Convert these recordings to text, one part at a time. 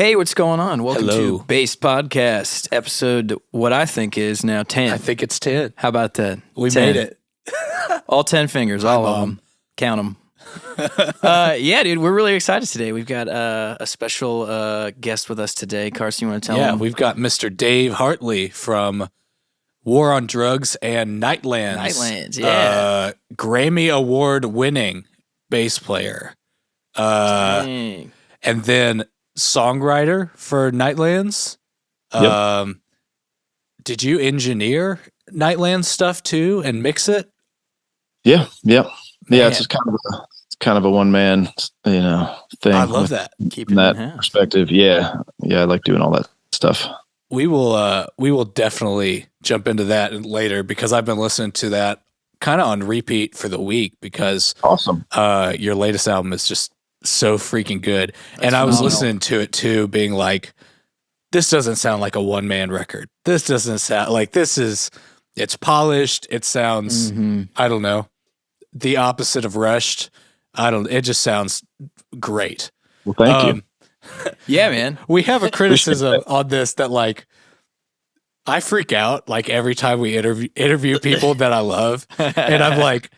Hey, what's going on? Welcome Hello. to Bass Podcast, episode what I think is now 10. I think it's 10. How about that? We 10. made it. All 10 fingers, all of them. Count them. Yeah, dude, we're really excited today. We've got a special guest with us today. Carson, you want to tell him? Yeah, we've got Mr. Dave Hartley from War on Drugs and Nightlands. Nightlands, yeah. Grammy Award winning bass player. Dang. And then songwriter for Nightlands. Yep. Did you engineer Nightlands stuff too and mix it? Yeah. Man. It's just kind of a one man, thing. I love that. Keep From it that in-house. perspective. Yeah, I like doing all that stuff. We will definitely jump into that later because I've been listening to that kind of on repeat for the week because Awesome. Your latest album is just so freaking good. And I was phenomenal. listening to it too, being like, this doesn't sound like a one man record. This doesn't sound like it's polished. It sounds, I don't know, the opposite of rushed. It just sounds great. Well, thank you. Yeah, man. We have a criticism on this that like I freak out like every time we interview people that I love, and I'm like,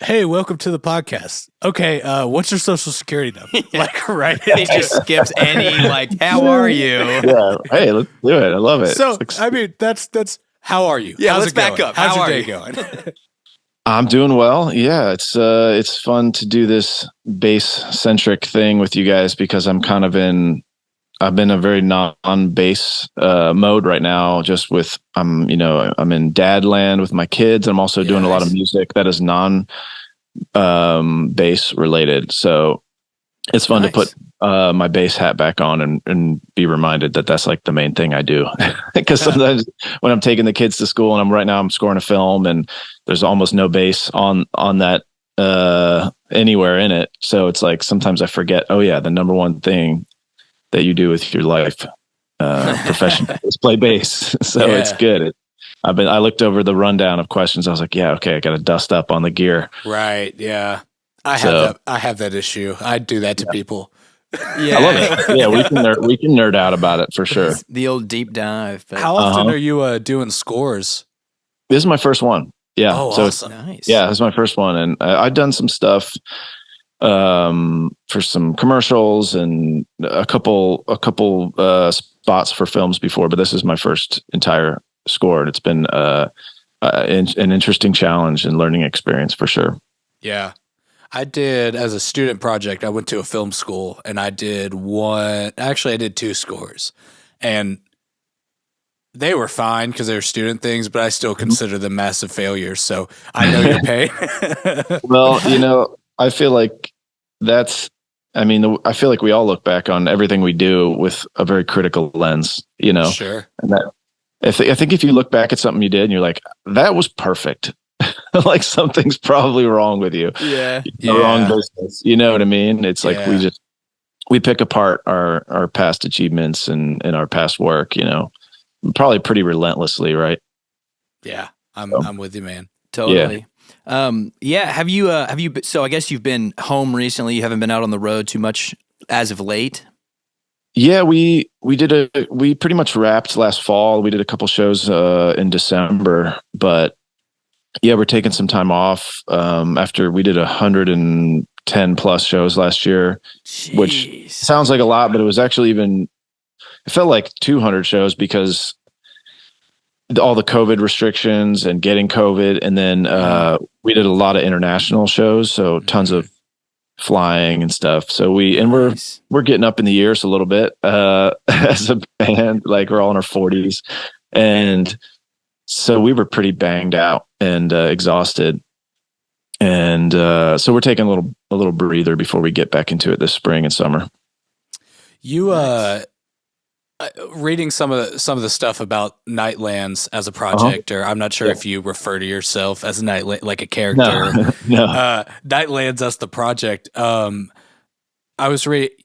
"Hey, welcome to the podcast. Okay, what's your social security number?" Like, right? He just skips any, like, how are you? Yeah. Hey, let's do it. I love it. So, It's I mean, that's how are you? Yeah, How's let's it back going? up. How's How your are day you? going? I'm doing well. Yeah, it's fun to do this bass centric thing with you guys because I've been a very non-bass mode right now. Just with I'm in dad land with my kids. I'm also doing a lot of music that is bass related. So it's fun to put my bass hat back on and be reminded that that's like the main thing I do. Because sometimes when I'm taking the kids to school and I'm scoring a film and there's almost no bass on that anywhere in it. So it's like sometimes I forget, oh yeah, the number one thing that you do with your life profession is play bass. So it's good. I looked over the rundown of questions. I was like, yeah, okay, I got to dust up on the gear. Right? Yeah, I have that issue. I do that to people. Yeah. I love it. Yeah, we can nerd out about it for sure. The old deep dive. But How often are you doing scores? This is my first one. Yeah. Oh, so awesome. nice. yeah, this is my first one, and I've done some stuff for some commercials and a couple spots for films before, but this is my first entire score, and it's been an interesting challenge and learning experience for sure. Yeah. I did, as a student project, I went to a film school and I did two scores, and they were fine because they were student things, but I still consider them massive failures. So I know your pain. Well, I feel like I feel like we all look back on everything we do with a very critical lens, Sure. and that I think if you look back at something you did and you're like, that was perfect, like something's probably wrong with you. Yeah. The wrong business. You know what I mean? It's like Yeah. we pick apart our past achievements and our past work, probably pretty relentlessly, right? Yeah. I'm with you, man. Totally. Yeah. Have you, so I guess you've been home recently. You haven't been out on the road too much as of late. Yeah, we pretty much wrapped last fall. We did a couple shows in December, but yeah, we're taking some time off after we did 110 plus shows last year. Jeez. Which sounds like a lot, but it was actually it felt like 200 shows because all the COVID restrictions and getting COVID. And then we did a lot of international shows. So tons of flying and stuff. So we're getting up in the years a little bit as a band, like we're all in our 40s. And so we were pretty banged out and exhausted. And so we're taking a little breather before we get back into it this spring and summer. You reading some of the stuff about Nightlands as a project, or I'm not sure if you refer to yourself as like a character. No. Nightlands as the project. I was reading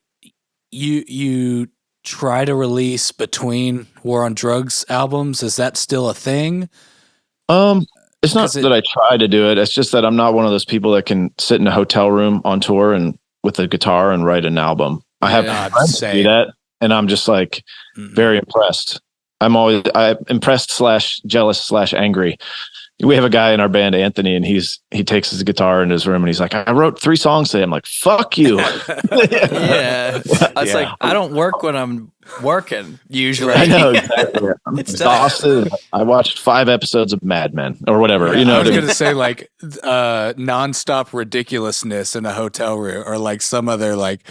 you try to release between War on Drugs albums. Is that still a thing? It's not that I try to do it. It's just that I'm not one of those people that can sit in a hotel room on tour and with a guitar and write an album. I have friends who do that, and I'm just like very impressed. I'm impressed / jealous / angry. We have a guy in our band, Anthony, and he takes his guitar in his room and he's like, I wrote 3 songs today. I'm like, fuck you. Yeah. It's like, I don't work when I'm working usually. I know. Exactly. I'm exhausted. I watched 5 episodes of Mad Men or whatever. Yeah, you know, I was going to say like nonstop ridiculousness in a hotel room or like some other like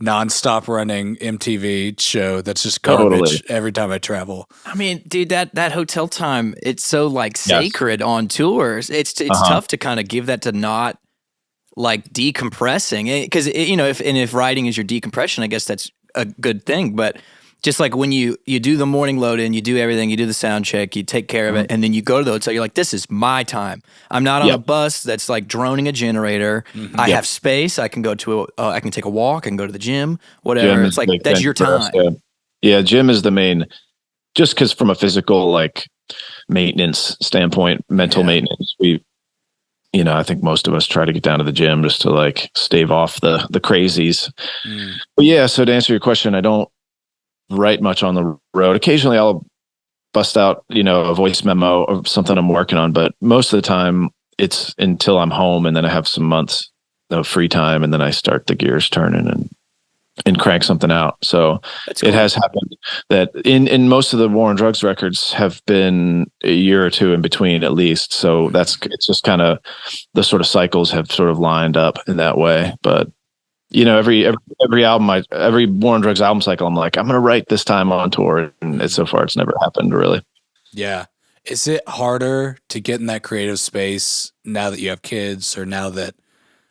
nonstop running MTV show that's just garbage every time I travel. I mean, dude, that hotel time, it's so like sacred on tours. It's tough to kind of give that to not like decompressing, because if writing is your decompression, I guess that's a good thing. But just like when you do the morning load in, you do everything, you do the sound check, you take care of it, and then you go to the hotel, you're like, this is my time. I'm not on a bus that's like droning a generator. I have space. I can go to I can take a walk and go to the gym, whatever. It's like, that's your time. Yeah, gym is the main, just because from a physical like maintenance standpoint, mental maintenance, I think most of us try to get down to the gym just to like stave off the crazies. But yeah, so to answer your question, I don't write much on the road. Occasionally I'll bust out, a voice memo of something I'm working on, but most of the time it's until I'm home, and then I have some months of free time, and then I start the gears turning and crank something out. So it has happened that in most of the War on Drugs records have been a year or 2 in between at least. So it's just kind of the sort of cycles have sort of lined up in that way. But every album, every War on Drugs album cycle, I'm like, I'm going to write this time on tour. And so far it's never happened really. Yeah. Is it harder to get in that creative space now that you have kids, or now that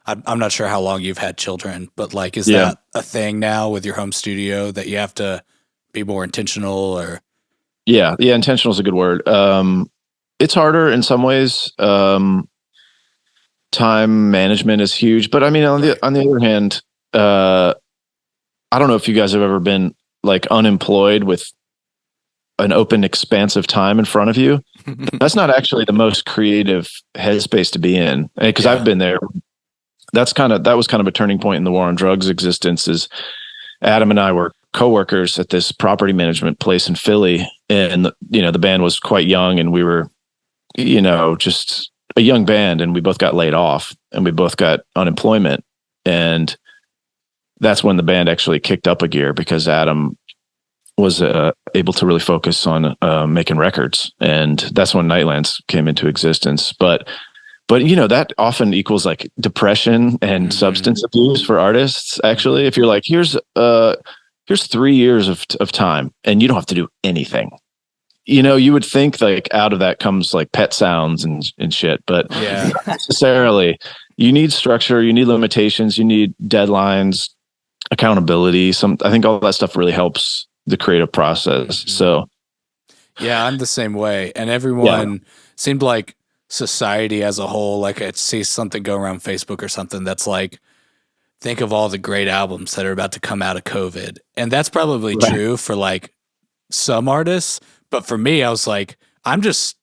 I'm not sure how long you've had children, but like, is that a thing now with your home studio that you have to be more intentional or? Yeah. Intentional is a good word. It's harder in some ways. Time management is huge, but I mean, on the other hand, I don't know if you guys have ever been like unemployed with an open expanse of time in front of you. That's not actually the most creative headspace to be in, because I've been there. That was kind of a turning point in the War on Drugs existence. Is Adam and I were coworkers at this property management place in Philly, and the band was quite young, and we were, just a young band, and we both got laid off, and we both got unemployment, and that's when the band actually kicked up a gear, because Adam was able to really focus on making records, and that's when Nightlands came into existence. But that often equals like depression and substance abuse for artists. Actually, if you're like, here's 3 years of time and you don't have to do anything, you would think like out of that comes like pet sounds and shit, but not necessarily. You need structure, you need limitations, you need deadlines, accountability. I think all that stuff really helps the creative process. So yeah, I'm the same way. And everyone seemed like society as a whole, like I'd see something go around Facebook or something that's like, think of all the great albums that are about to come out of COVID. And that's probably true for like some artists. But for me, I was like, I'm just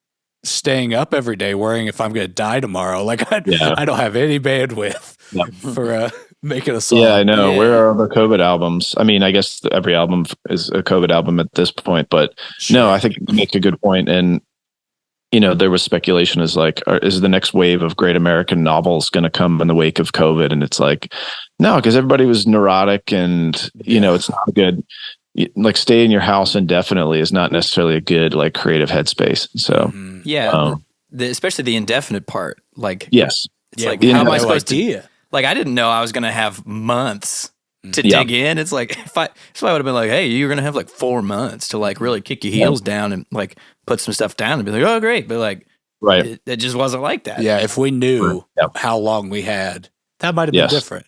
staying up every day worrying if I'm going to die tomorrow. Like I don't have any bandwidth for making a song. Yeah, I know. Where are the COVID albums? I mean, I guess every album is a COVID album at this point, but no, I think you make a good point. And there was speculation is like, is the next wave of great American novels going to come in the wake of COVID? And it's like, no, because everybody was neurotic, and it's not a good, like, stay in your house indefinitely is not necessarily a good like creative headspace. So especially the indefinite part. Like, yes, it's like, how am I supposed to? Like, I didn't know I was going to have months to dig in. It's like, if I would have been like, hey, you're going to have like 4 months to like really kick your heels down and like put some stuff down and be like, oh, great. But like, it just wasn't like that. Yeah. If we knew how long we had, that might have been different.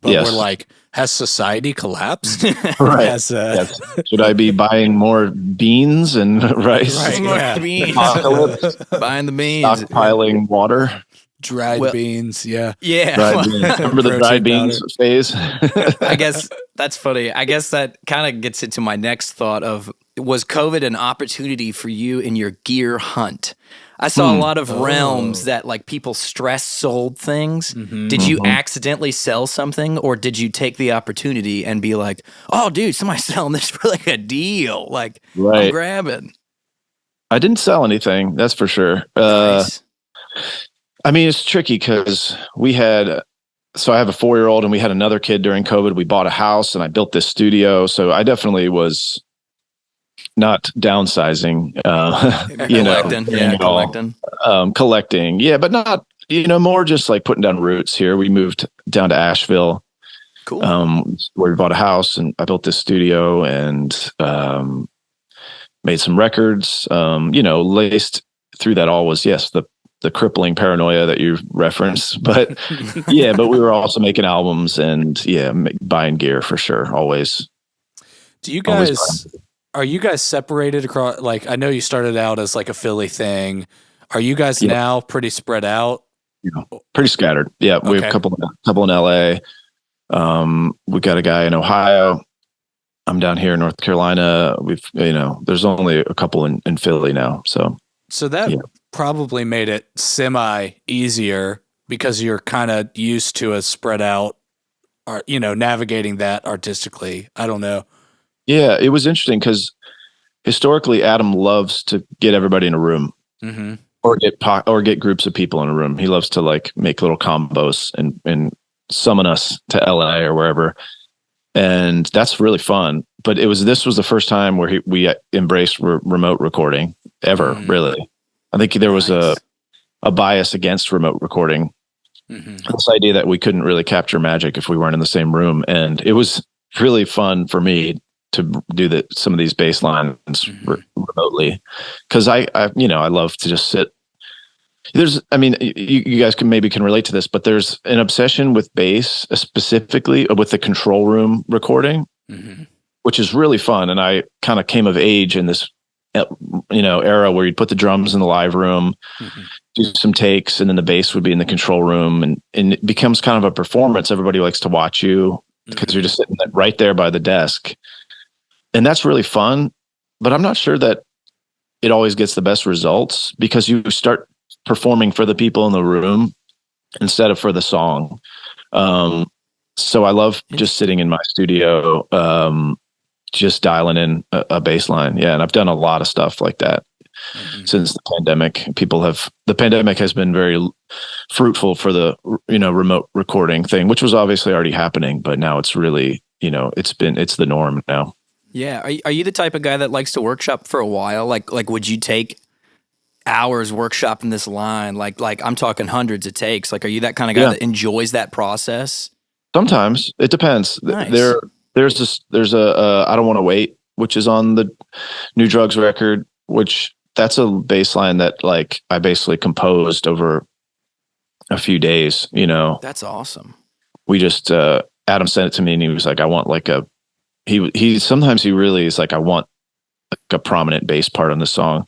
But we're like, has society collapsed? Should I be buying more beans and rice? More beans. Buying the beans. Stockpiling water. Dried beans, Dried beans. Remember the dried beans phase? I guess that's funny. I guess that kind of gets into my next thought of was COVID an opportunity for you in your gear hunt? I saw a lot of realms that like people stress sold things. Did you accidentally sell something, or did you take the opportunity and be like, oh dude, somebody's selling this for like a deal. Like I'm grabbing. I didn't sell anything. That's for sure. Nice. I mean, it's tricky because I have a 4-year-old and we had another kid during COVID. We bought a house and I built this studio. So I definitely was not downsizing, collecting. Yeah, but not, more just like putting down roots here. We moved down to Asheville. Cool. Where we bought a house and I built this studio and made some records. Laced through that all was, yes, the crippling paranoia that you referenced, but but we were also making albums and buying gear for sure. Always. Do you guys, are you guys separated across, like, I know you started out as like a Philly thing. Are you guys now pretty spread out? Pretty scattered. Yeah. Okay. We have a couple in LA. We got a guy in Ohio. I'm down here in North Carolina. There's only a couple in Philly now. So that probably made it semi easier because you're kind of used to a spread out, or, navigating that artistically. I don't know. Yeah, it was interesting because historically Adam loves to get everybody in a room or get groups of people in a room. He loves to like make little combos and summon us to LA or wherever. And that's really fun. But this was the first time where we embraced remote recording ever, really. I think there was a bias against remote recording. This idea that we couldn't really capture magic if we weren't in the same room. And it was really fun for me to do some of these bass lines remotely. Cause I love to just sit. You guys can relate to this, but there's an obsession with bass, specifically with the control room recording, which is really fun. And I kind of came of age in this, era where you'd put the drums in the live room, do some takes, and then the bass would be in the control room. And it becomes kind of a performance. Everybody likes to watch you because you're just sitting right there by the desk. And that's really fun. But I'm not sure that it always gets the best results because you start performing for the people in the room instead of for the song. So I love just sitting in my studio, just dialing in a bass line. Yeah. And I've done a lot of stuff like that since the pandemic. The pandemic has been very fruitful for the, remote recording thing, which was obviously already happening, but now it's really, it's the norm now. Yeah. Are you the type of guy that likes to workshop for a while? Like would you take hours workshopping this line? Like I'm talking hundreds of takes. Like, are you that kind of guy that enjoys that process? Sometimes it depends. Nice. There's a I Don't Want to Wait, which is on the new Drugs record, which that's a bass line that like I basically composed over a few days, That's awesome. We just, Adam sent it to me and he was like, I want like sometimes he really is like, I want like a prominent bass part on the song.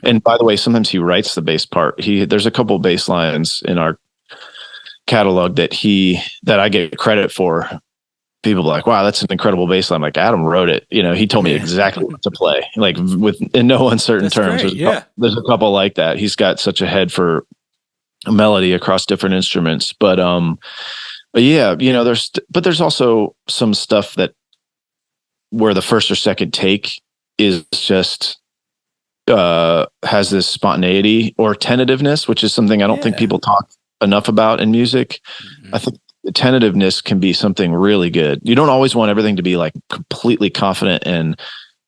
And by the way, sometimes he writes the bass part. There's a couple of bass lines in our catalog that I get credit for. People are like, wow, that's an incredible bass line. Like Adam wrote it. He told me exactly what to play, like in no uncertain terms. There's a couple like that. He's got such a head for melody across different instruments. But yeah, there's also some stuff that where the first or second take is just has this spontaneity or tentativeness, which is something I don't think people talk enough about in music. I think tentativeness can be something really good. You don't always want everything to be like completely confident and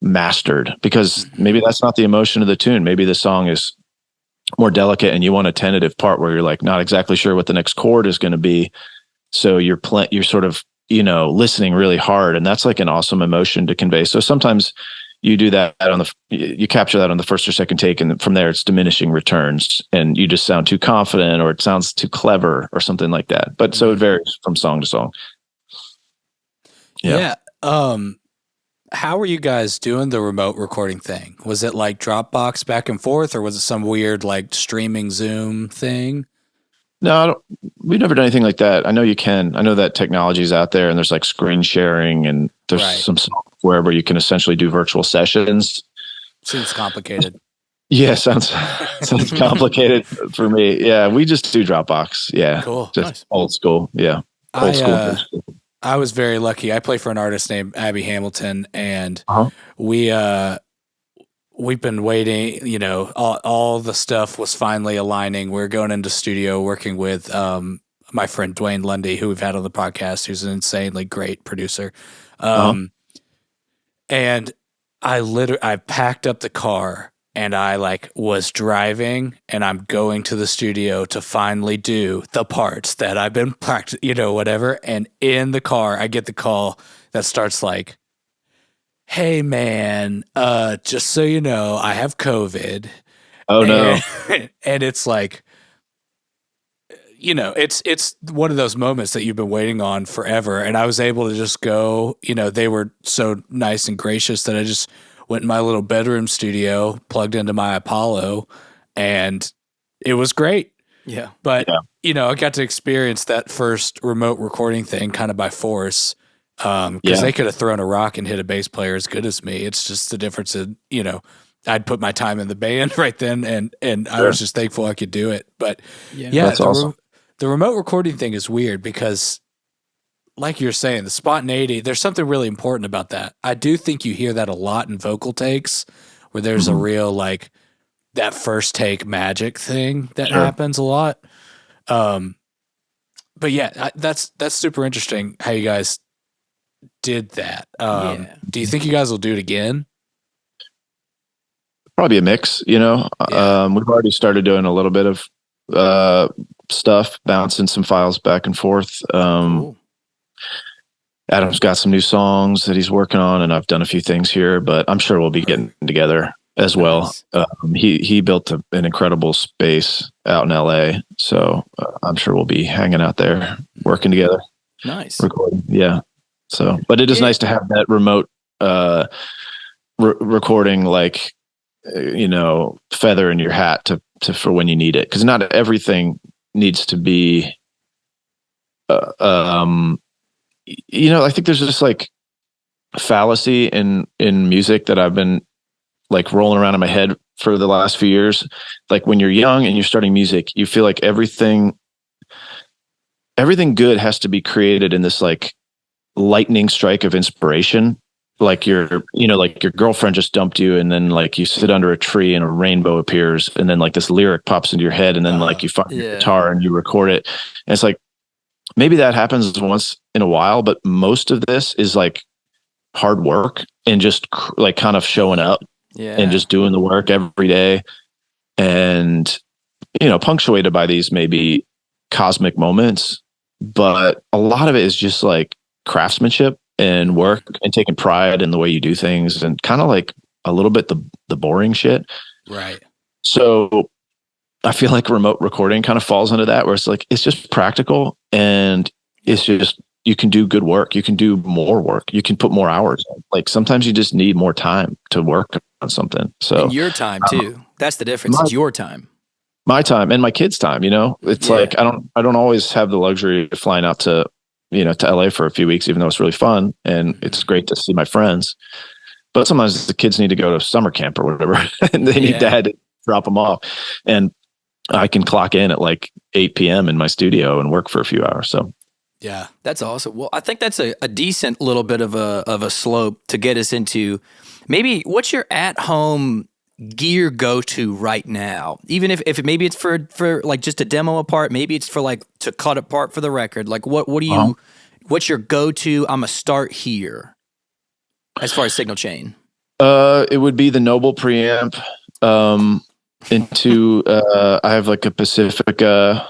mastered because maybe that's not the emotion of the tune. Maybe the song is more delicate and you want a tentative part where you're like not exactly sure what the next chord is going to be. So you're sort of, listening really hard, and that's like an awesome emotion to convey. So sometimes you do that you capture that on the first or second take, and from there it's diminishing returns and you just sound too confident or it sounds too clever or something like that. But so it varies from song to song. Yeah. How were you guys doing the remote recording thing? Was it like Dropbox back and forth, or was it some weird like streaming Zoom thing? No, we've never done anything like that. I know you can. I know that technology is out there, and there's like screen sharing, and there's some software where you can essentially do virtual sessions. Seems complicated. Yeah, sounds complicated for me. Yeah, we just do Dropbox. Yeah, cool, just nice. Old school. Yeah, old school. I was very lucky. I play for an artist named Abby Hamilton, and we've been waiting. You know, all the stuff was finally aligning. We're going into studio working with my friend Dwayne Lundy, who we've had on the podcast, who's an insanely great producer. And I packed up the car and I was driving, and I'm going to the studio to finally do the parts that I've been practicing, whatever. And in the car, I get the call that starts like, "Hey man, just so you know, I have COVID." Oh no. And it's like, it's one of those moments that you've been waiting on forever. And I was able to just go, they were so nice and gracious that I just went in my little bedroom studio, plugged into my Apollo, and it was great. Yeah. But, I got to experience that first remote recording thing kind of by force. Because they could have thrown a rock and hit a bass player as good as me. It's just the difference in, I'd put my time in the band right then, and I was just thankful I could do it. But that's awesome. The remote recording thing is weird because, like you're saying, the spontaneity, there's something really important about that. I do think you hear that a lot in vocal takes where there's a real, that first take magic thing that happens a lot. But yeah, that's super interesting how you guys did that. Do you think you guys will do it again? Probably a mix, we've already started doing a little bit of stuff, bouncing some files back and forth. Cool. Adam's got some new songs that he's working on, and I've done a few things here, but I'm sure we'll be getting together as well. He built an incredible space out in LA, so I'm sure we'll be hanging out there working together. Nice. Recording. Yeah. So, but it is nice to have that remote recording, feather in your hat to for when you need it, because not everything needs to be. I think there's just fallacy in music that I've been rolling around in my head for the last few years. Like when you're young and you're starting music, you feel like everything good has to be created in this lightning strike of inspiration. Like your girlfriend just dumped you, and then you sit under a tree and a rainbow appears, and then this lyric pops into your head, and then you find your guitar and you record it. And it's maybe that happens once in a while, but most of this is hard work and just kind of showing up and just doing the work every day, and punctuated by these maybe cosmic moments, but a lot of it is just craftsmanship and work and taking pride in the way you do things, and kind of a little bit the boring shit. Right. So I feel like remote recording kind of falls into that, where it's just practical, and it's just, you can do good work. You can do more work. You can put more hours in. Sometimes you just need more time to work on something. So and your time too. That's the difference. It's your time. My time and my kids' time, it's I don't always have the luxury of flying out to LA for a few weeks, even though it's really fun and it's great to see my friends. But sometimes the kids need to go to summer camp or whatever, and they need dad to drop them off. And I can clock in at 8 p.m. in my studio and work for a few hours. So yeah, that's awesome. Well, I think that's a decent little bit of a slope to get us into maybe what's your at-home gear go-to right now? Even if maybe it's for just a demo a part, maybe it's for to cut a part for the record. What do you what's your go-to? I'm gonna start here as far as signal chain. It would be the Noble preamp. I have a Pacifica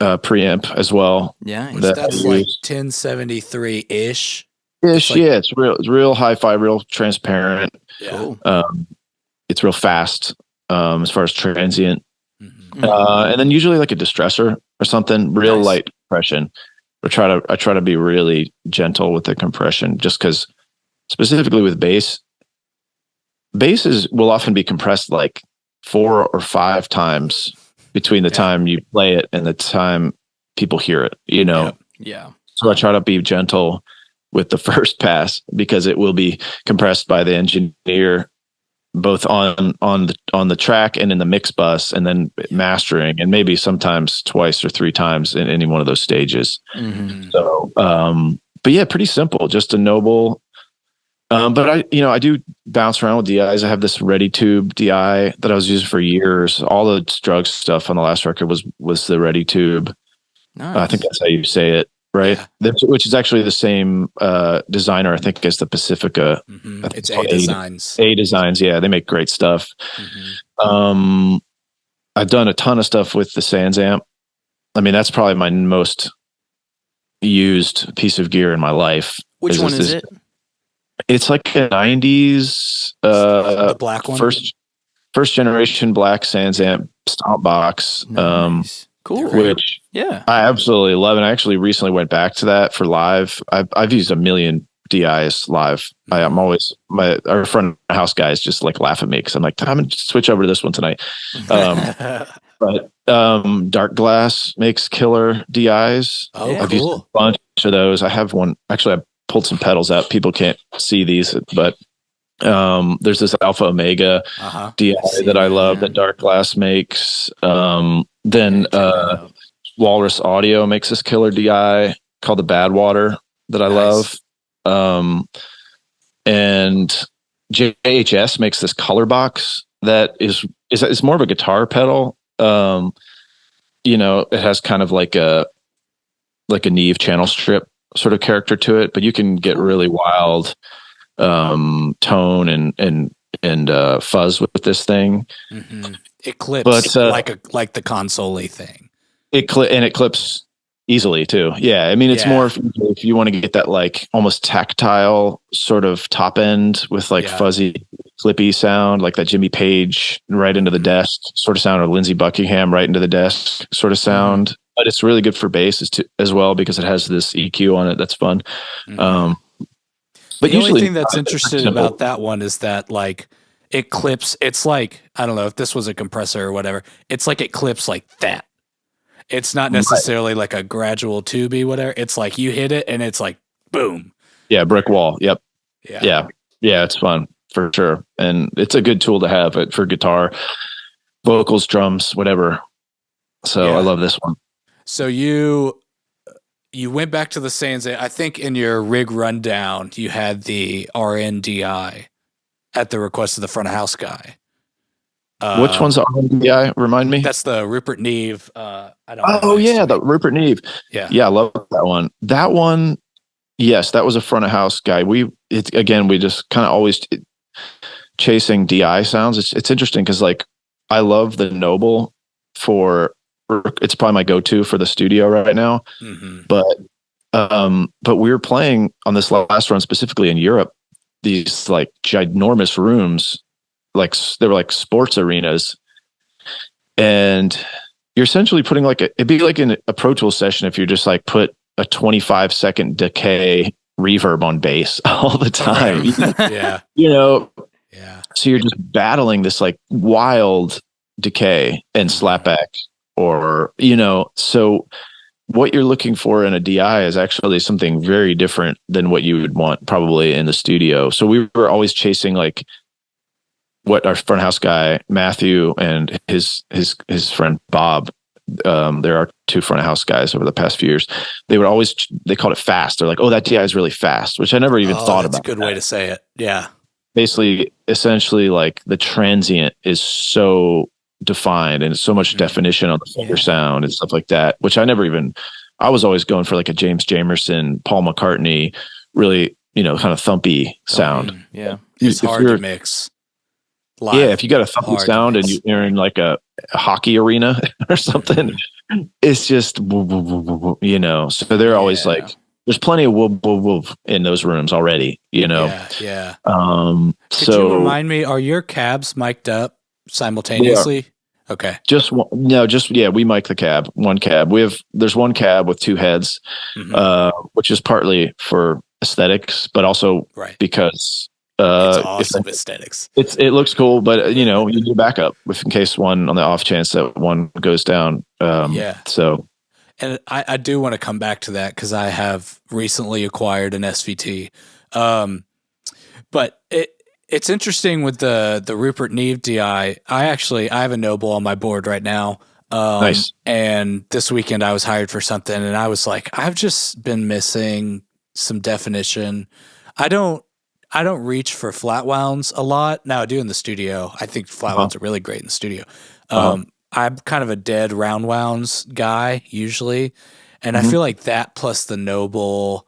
preamp as well. Yeah, that's 1073-ish. It's real hi-fi, real transparent. Yeah. It's real fast as far as transient. Mm-hmm. And then usually a distressor or something, real light compression. I try to be really gentle with the compression, just because specifically with basses will often be compressed 4 or 5 times between the time you play it and the time people hear it, you know? Yeah. So I try to be gentle with the first pass because it will be compressed by the engineer both on the track and in the mix bus, and then mastering, and maybe sometimes twice or three times in any one of those stages. So, but yeah, pretty simple, just a noble. But I do bounce around with DIs. I have this Ready Tube DI that I was using for years. All the Drugs stuff on the last record was the Ready Tube. Nice. I think that's how you say it, right? Yeah. Which is actually the same designer, I think, as the Pacifica. It's A Designs. A Designs, yeah, they make great stuff. I've done a ton of stuff with the Sans amp. I mean, that's probably my most used piece of gear in my life. Which one is it? It's like a 90s the black one, first generation black Sans amp Stomp box. Nice. Cool. Which I absolutely love, and I actually recently went back to that for live. I've used a million DIs live. I'm always our front house guys just like laugh at me because I'm like, I'm gonna switch over to this one tonight. But Dark Glass makes killer DIs. I've used a bunch of those. I have one actually. I pulled some pedals out. People can't see these, but there's this Alpha Omega DI that I love that Dark Glass makes. Then Walrus Audio makes this killer DI called the Badwater that I love. And JHS makes this color box that is more of a guitar pedal. It has kind of like a Neve channel strip sort of character to it, but you can get really wild tone and fuzz with this thing. It clips like the console-y thing. It clips easily too. Yeah, I mean it's more if you want to get that like almost tactile sort of top end with like fuzzy clippy sound, like that Jimmy Page right into the desk sort of sound, or Lindsey Buckingham right into the desk sort of sound. But it's really good for bass as well because it has this EQ on it. That's fun. But the only thing that's interesting about that one is that like it clips. It's like, I don't know if this was a compressor or whatever. It's like it clips like that. It's not necessarily like a gradual tubey, whatever. It's like you hit it and it's like boom. Yeah, brick wall. Yep. Yeah. It's fun for sure, and it's a good tool to have for guitar, vocals, drums, whatever. So I love this one. So you went back to the Sans. I think in your rig rundown, you had the RNDI at the request of the front of house guy. Which one's the RNDI? Remind me. That's the Rupert Neve. The Rupert Neve. Yeah, I love that one. That one, yes, that was a front of house guy. We just kind of always chasing DI sounds. It's interesting because like I love the Noble it's probably my go-to for the studio right now. But we were playing on this last run specifically in Europe, these like ginormous rooms, like they were like sports arenas, and you're essentially putting it'd be like in a Pro Tools session if you just like put a 25-second decay reverb on bass all the time. So you're just battling this like wild decay and slapback. Or, so what you're looking for in a DI is actually something very different than what you would want probably in the studio. So we were always chasing like what our front house guy, Matthew, and his friend, Bob, there are two front house guys over the past few years. They called it fast. They're like, oh, that DI is really fast, which I never even thought about. That's a good way to say it. Yeah. Basically, essentially like the transient is so defined and so much definition on the Fender sound and stuff like that, which I was always going for like a James Jamerson, Paul McCartney, really, kind of thumpy sound. It's hard to mix. Live. Yeah, if you got a thumpy sound and you're in like a hockey arena or something, it's just, so they're always like, there's plenty of whoop, whoop, whoop in those rooms already, Could you remind me, are your cabs mic'd up simultaneously? Okay. We mic the cab, one cab. There's one cab with two heads, which is partly for aesthetics, but also because It's awesome aesthetics. It looks cool, but you need backup in case one, on the off chance that one goes down. So. And I do want to come back to that because I have recently acquired an SVT. But it's interesting with the Rupert Neve DI. I have a Noble on my board right now. Nice. And this weekend I was hired for something, and I was like, I've just been missing some definition. I don't reach for flat wounds a lot. Now I do in the studio. I think flat wounds are really great in the studio. I'm kind of a dead round wounds guy usually. And I feel like that plus the Noble,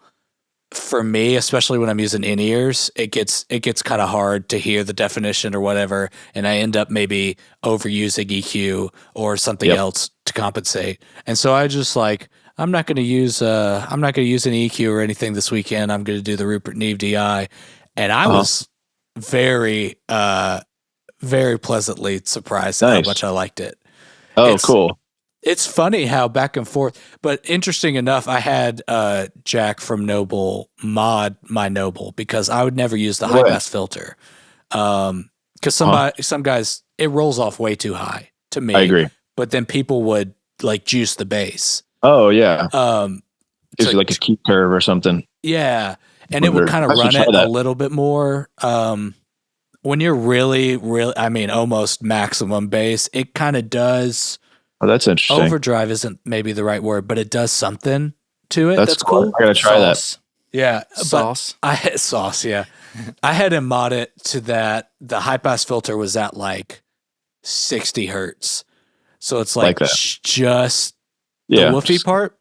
for me, especially when I'm using in-ears, it gets kind of hard to hear the definition or whatever. And I end up maybe overusing EQ or something else to compensate. And so I just I'm not going to use an EQ or anything this weekend. I'm going to do the Rupert Neve DI. And I was very, very pleasantly surprised at how much I liked it. Oh, cool. It's funny how back and forth, but interesting enough, I had Jack from Noble mod my Noble because I would never use the high pass filter. Because some guys, it rolls off way too high to me. I agree. But then people would juice the bass. Oh, yeah. Gives you a key curve or something. Yeah. And it would kind of run it a little bit more. When you're really, almost maximum bass, it kind of does. Oh, that's interesting. Overdrive isn't maybe the right word, but it does something to it. That's cool. I gotta try that. Yeah. Sauce. Sauce, yeah. I had him mod it to that. The high pass filter was at 60 hertz. So it's just the woofy part.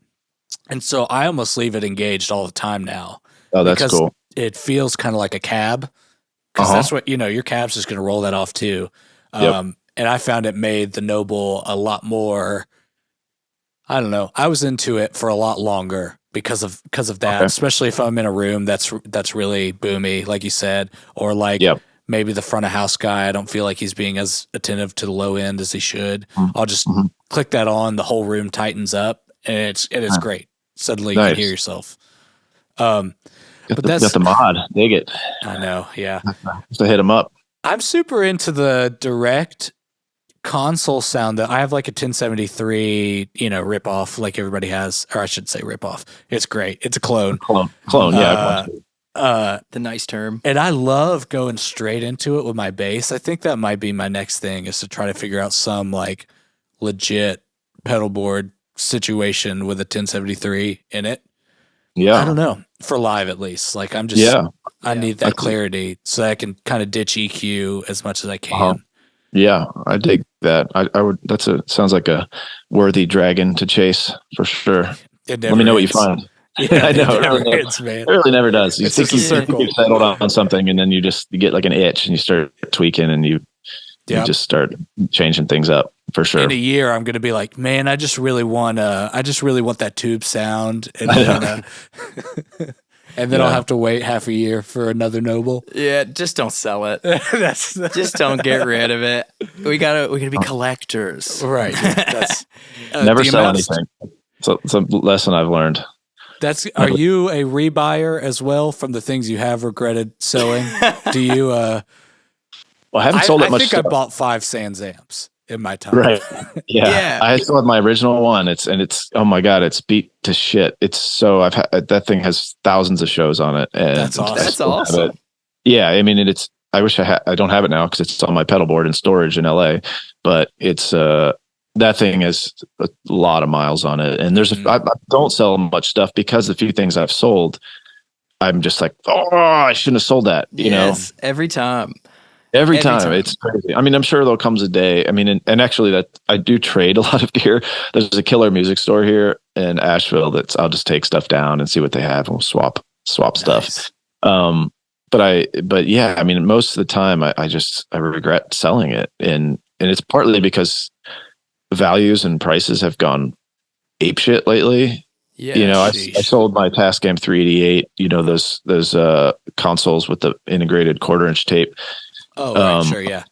And so I almost leave it engaged all the time now. Oh, that's cool. It feels kind of like a cab. Because that's what, your cab's just going to roll that off too. And I found it made the Noble a lot more, I don't know. I was into it for a lot longer because of that, especially if I'm in a room that's really boomy, like you said, or maybe the front of house guy, I don't feel like he's being as attentive to the low end as he should. I'll just click that on, the whole room tightens up, and it is great. Suddenly you can hear yourself. But that's got the mod. Dig it. I know. Yeah. Just to hit them up. I'm super into the direct console sound that I have a 1073, rip-off like everybody has, or I should say rip-off. It's great. It's a clone. Clone. Yeah. The nice term. And I love going straight into it with my bass. I think that might be my next thing, is to try to figure out some legit pedal board situation with a 1073 in it. Yeah. I don't know. For live, at least. I need that clarity so I can kind of ditch EQ as much as I can. Yeah, I dig that. I would. Sounds like a worthy dragon to chase for sure. Let me know what you find. Yeah, I know. It really never does. You it's think you settled on something, and then you get an itch, and you start tweaking, and you just start changing things up for sure. In a year, I'm going to be like, man, I just really want that tube sound, and then I'll have to wait half a year for another Noble. Yeah, just don't sell it. Just don't get rid of it. We're gonna be collectors, right? That's never sell anything. It's a lesson I've learned. Are you a rebuyer as well from the things you have regretted selling? Do you? Well, I haven't sold that much. I think I bought 5 Sans amps in my time. Right. Yeah. I still have my original one. It's oh my God, it's beat to shit. It's so that thing has thousands of shows on it. And that's awesome. That's awesome. Yeah. I mean, I wish I don't have it now because it's on my pedal board in storage in LA, but it's, that thing has a lot of miles on it. And I don't sell much stuff because the few things I've sold, I'm just like, I shouldn't have sold that. Yes, every time. Every time. It's crazy. I mean, I'm sure there'll comes a day. I mean, and actually that I do trade a lot of gear. There's a killer music store here in Asheville I'll just take stuff down and see what they have and we'll swap stuff. But yeah, I mean, most of the time I regret selling it. And it's partly because values and prices have gone apeshit lately. Yeah, I sold my Tascam 388, those consoles with the integrated 1/4-inch tape. Oh, right, sure, yeah.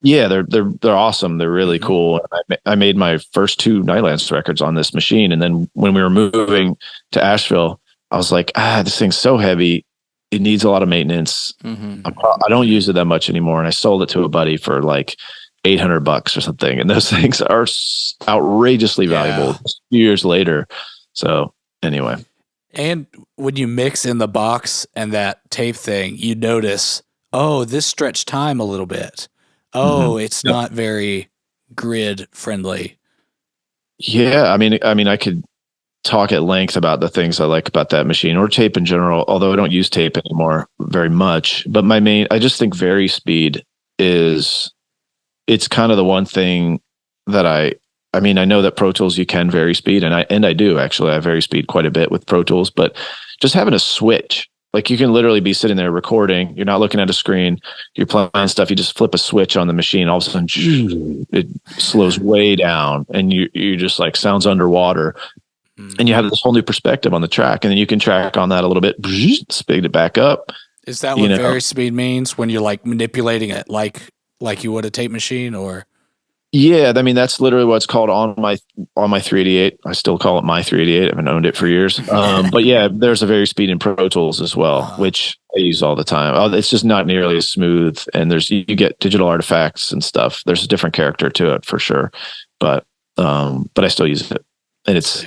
Yeah, they're awesome. They're really cool. I made my first 2 Nightlands records on this machine, and then when we were moving to Asheville, I was like, this thing's so heavy. it needs a lot of maintenance. I don't use it that much anymore. And I sold it to a buddy for like $800 or something. And those things are outrageously valuable a few years later. So anyway. And when you mix in the box and that tape thing, you notice, oh, this stretched time a little bit. Oh, it's not very grid friendly. Yeah. I mean, I could talk at length about the things I like about that machine or tape in general, although I don't use tape anymore very much. But I just think vari speed it's kind of the one thing that I know that Pro Tools you can vary speed, and I do actually. I vary speed quite a bit with Pro Tools, but just having a switch, like you can literally be sitting there recording, you're not looking at a screen, you're playing stuff, you just flip a switch on the machine, all of a sudden it slows way down, and you just like sounds underwater. And you have this whole new perspective on the track, and then you can track on that a little bit, speed it back up. Is that what vary speed means when you're like manipulating it like you would a tape machine? Or yeah, I mean that's literally what's called on my 388. I still call it my 388. I haven't owned it for years. But yeah, there's a vary speed in Pro Tools as well, which I use all the time. It's just not nearly as smooth, and you get digital artifacts and stuff. There's a different character to it for sure, but I still use it. And it's,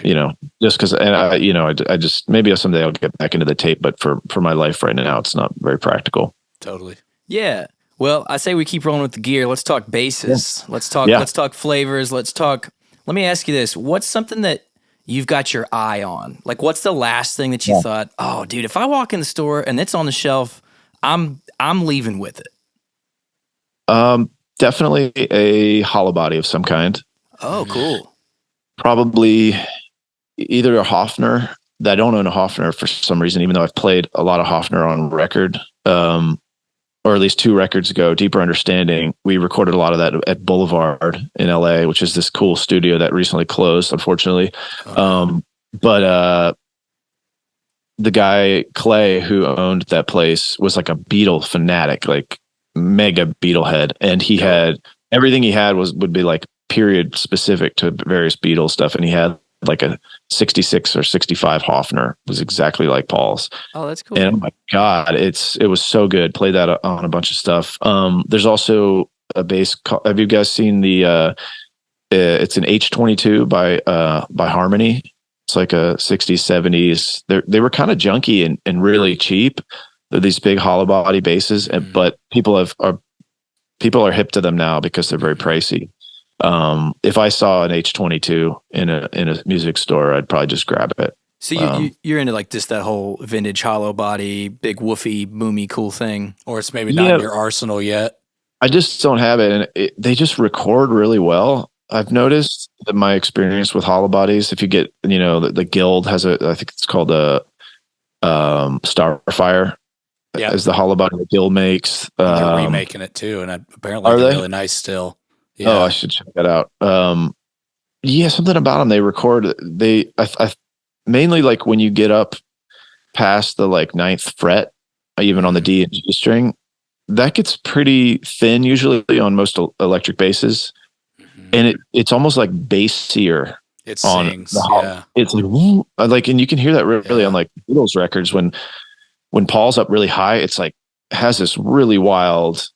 just because, and I just, maybe someday I'll get back into the tape, but for my life right now, it's not very practical. Totally. Yeah. Well, I say we keep rolling with the gear. Let's talk basses. Yeah. Let's talk flavors. Let me ask you this. What's something that you've got your eye on? Like, what's the last thing that you thought, oh, dude, if I walk in the store and it's on the shelf, I'm leaving with it? Definitely a Hollowbody of some kind. Oh, cool. Probably either a Hofner. I don't own a Hofner for some reason, even though I've played a lot of Hofner on record, or at least 2 records ago. Deeper Understanding. We recorded a lot of that at Boulevard in LA, which is this cool studio that recently closed, unfortunately. But the guy Clay who owned that place was like a Beatle fanatic, like mega Beatle head, and he had everything he had would be like period specific to various Beatles stuff, and he had like a 66 or 65 Hofner. It was exactly like Paul's. Oh, that's cool. And oh my god, it was so good. Played that on a bunch of stuff. There's also a bass have you guys seen the it's an H22 by Harmony. It's like a 60s 70s. They were kind of junky and really cheap. They're these big hollow body basses, but people are hip to them now because they're very pricey. If I saw an H22 in a music store, I'd probably just grab it. So you're into like just that whole vintage hollow body, big woofy, boomy, cool thing, or it's maybe not in your arsenal yet. I just don't have it, and they just record really well. I've noticed that my experience with hollow bodies, if you get, the Guild has I think it's called a Starfire. Yeah, is the hollow body that Guild makes. They're remaking it too, and apparently they're really nice still. Yeah. Oh, I should check that out. Something about them. They record. I mainly like when you get up past the like 9th fret, even on the D and G string, that gets pretty thin usually on most electric basses, and it's almost like bassier. It sings. It's like, and you can hear that really on like Beatles records when Paul's up really high. It's like has this really wild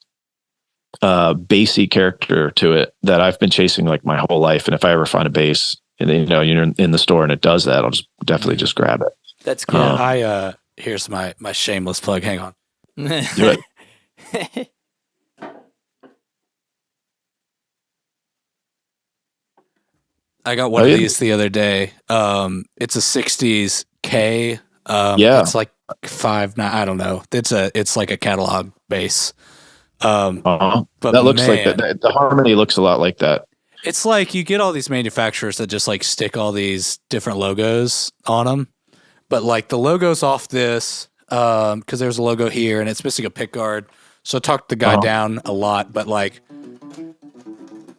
bassy character to it that I've been chasing like my whole life. And if I ever find a bass and you're in the store and it does that, I'll just definitely just grab it. That's cool. Here's my shameless plug. Hang on. Do it. I got one of these the other day. It's a 60s K. It's like 5.9. I don't know. It's like a catalog bass. But that looks like that. The Harmony looks a lot like that. It's like you get all these manufacturers that just like stick all these different logos on them, but like the logo's off this because there's a logo here and it's missing a pick guard. So I talked the guy down a lot, but like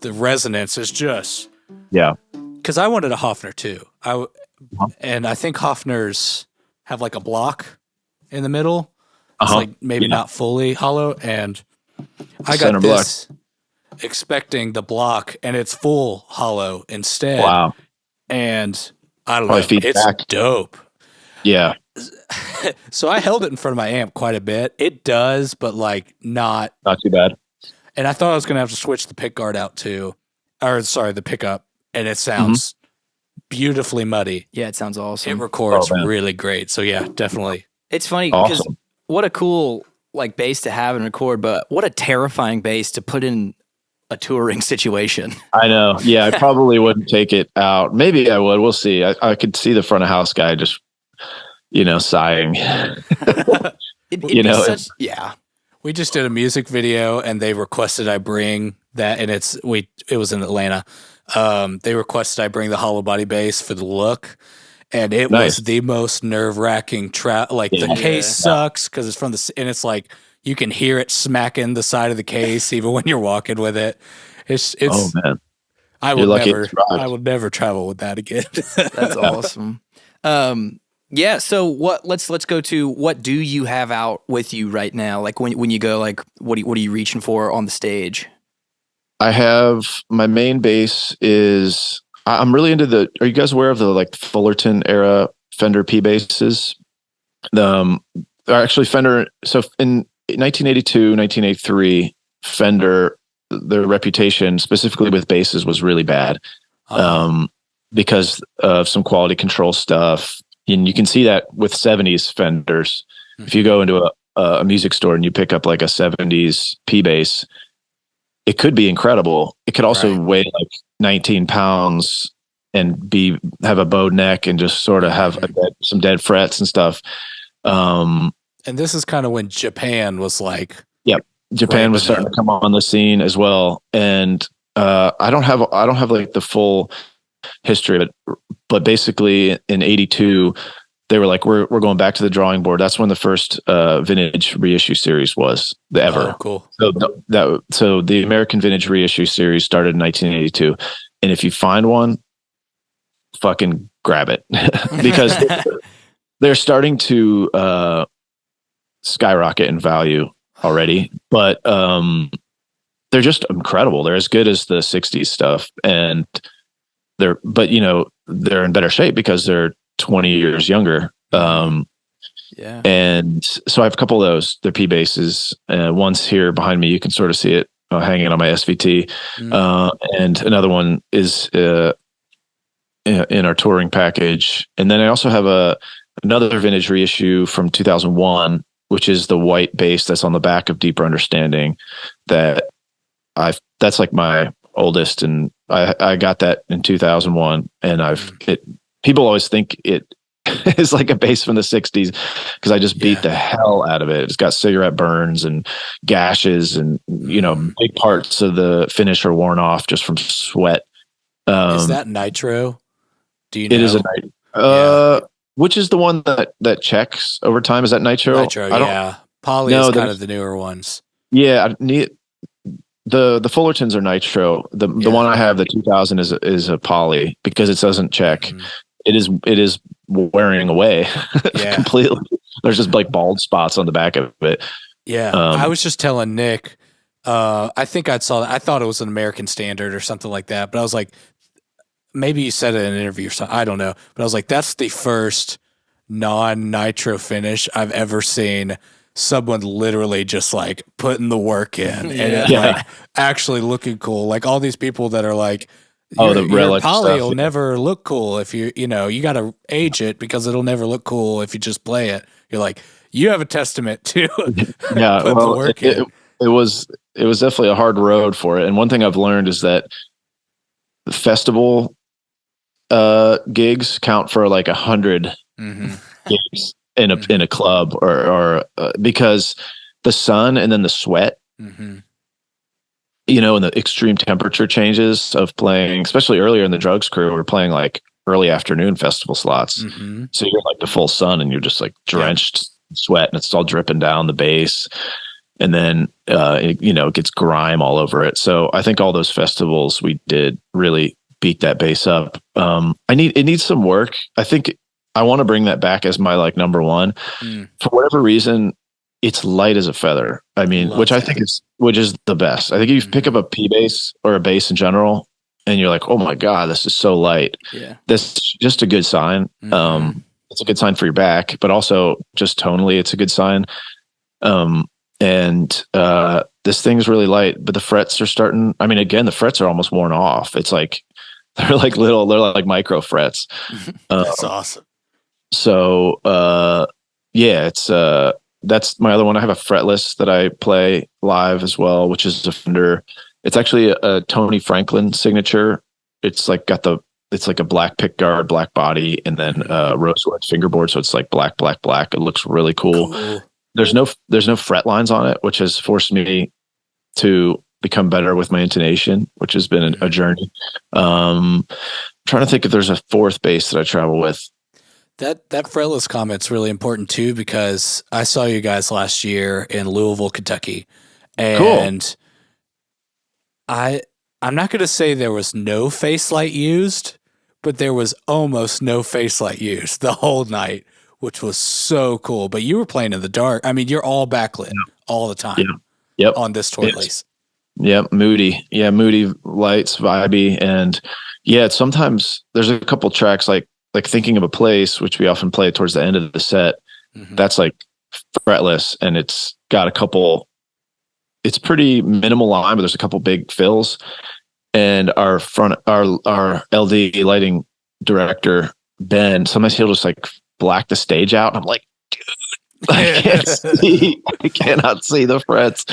the resonance is just because I wanted a Hofner too. And I think Hofners have like a block in the middle. It's like maybe not fully hollow, and I got this expecting the block, and it's full hollow instead. Wow! And I don't know, it's dope. Yeah. So I held it in front of my amp quite a bit. It does, but like not too bad. And I thought I was going to have to switch the pick guard out too, or sorry, the pickup, and it sounds beautifully muddy. Yeah, it sounds awesome. It records really great. So yeah, definitely. It's funny because what a cool like bass to have and record, but what a terrifying bass to put in a touring situation. I know. Yeah, I probably wouldn't take it out. Maybe I would. We'll see. I could see the front of house guy just, sighing. Yeah. We just did a music video and they requested I bring that, and it was in Atlanta. They requested I bring the Hollowbody Bass for the look, and it was the most nerve-wracking the case sucks because it's and it's like you can hear it smacking the side of the case even when you're walking with it. It's oh man. I will never travel with that again. That's awesome. Yeah. So let's go to what do you have out with you right now? Like when you go, like what are you reaching for on the stage? I have my main bass is I'm really into are you guys aware of the like Fullerton era Fender P basses? Actually Fender. So in 1982, 1983, Fender, their reputation specifically with basses was really bad. Because of some quality control stuff. And you can see that with 70s Fenders. If you go into a music store and you pick up like a 70s P bass, it could be incredible. It could also weigh like 19 pounds and have a bowed neck and just sort of have some dead frets and stuff. And this is kind of when Japan was like, Japan was starting to come on the scene as well. And I don't have like the full history of it, but basically in 82 they were like, we're going back to the drawing board. That's when the first vintage reissue series was ever. Oh, cool. So the American Vintage Reissue Series started in 1982, and if you find one, fucking grab it because they're starting to skyrocket in value already, but they're just incredible. They're as good as the 60s stuff, and they're in better shape because they're 20 years younger. And so I have a couple of those. They're P basses. One's here behind me. You can sort of see it hanging on my SVT. And another one is in our touring package. And then I also have another vintage reissue from 2001, which is the white bass that's on the back of Deeper Understanding. That's like my oldest, and I got that in 2001, and people always think it is like a bass from the 60s because I just beat the hell out of it. It's got cigarette burns and gashes, and big parts of the finish are worn off just from sweat. Is that nitro? Do you know? It is a nitro. Which is the one that checks over time? Is that nitro? Nitro, Poly is kind of the newer ones. Yeah, the Fullertons are nitro. The one I have, the 2000, is a poly because it doesn't check. It is wearing away completely. There's just like bald spots on the back of it. Yeah, I was just telling Nick. I think I saw that. I thought it was an American Standard or something like that, but I was like, maybe you said it in an interview or something. I don't know, but I was like, that's the first non-nitro finish I've ever seen. Someone literally just like putting the work in and like actually looking cool. Like all these people that are like, the relic poly stuff will never look cool if you got to age it because it'll never look cool if you just play it. You're like, you have a testament to the work in. It was definitely a hard road for it. And one thing I've learned is that the festival gigs count for like 100 gigs in a club or because the sun and then the sweat, and the extreme temperature changes of playing, especially earlier in the Drugs crew, we're playing like early afternoon festival slots. So you're like the full sun and you're just like drenched in sweat and it's all dripping down the bass. And then, it gets grime all over it. So I think all those festivals we did really beat that bass up. It needs some work. I think I want to bring that back as my like number one. For whatever reason, it's light as a feather. I mean, which is the best. I think if you pick up a P bass or a bass in general, and you're like, oh my God, this is so light. Yeah, that's just a good sign. it's a good sign for your back, but also just tonally, it's a good sign. This thing's really light, but the frets are starting. I mean, again, the frets are almost worn off. It's like they're like micro frets. That's awesome. So it's that's my other one. I have a fretless that I play live as well, which is a Fender. It's actually a Tony Franklin signature. It's like it's like a black pick guard, black body, and then rosewood fingerboard. So it's like black. It looks really cool. There's no fret lines on it, which has forced me to become better with my intonation, which has been a journey. Trying to think if there's a fourth bass that I travel with. That fretless comment's really important too, because I saw you guys last year in Louisville, Kentucky, and cool. I'm not going to say there was no face light used, but there was almost no face light used the whole night, which was so cool. But you were playing in the dark. I mean, you're all backlit all the time. Yep. On this tour, at least. Yep. Moody. Yeah. Moody lights, vibey. And sometimes there's a couple tracks like Thinking of a Place, which we often play towards the end of the set. Mm-hmm. That's like fretless, and it's got it's pretty minimal line, but there's a couple big fills. And our LD lighting director, Ben, sometimes he'll just like black the stage out. And I'm like, dude, I cannot see the frets.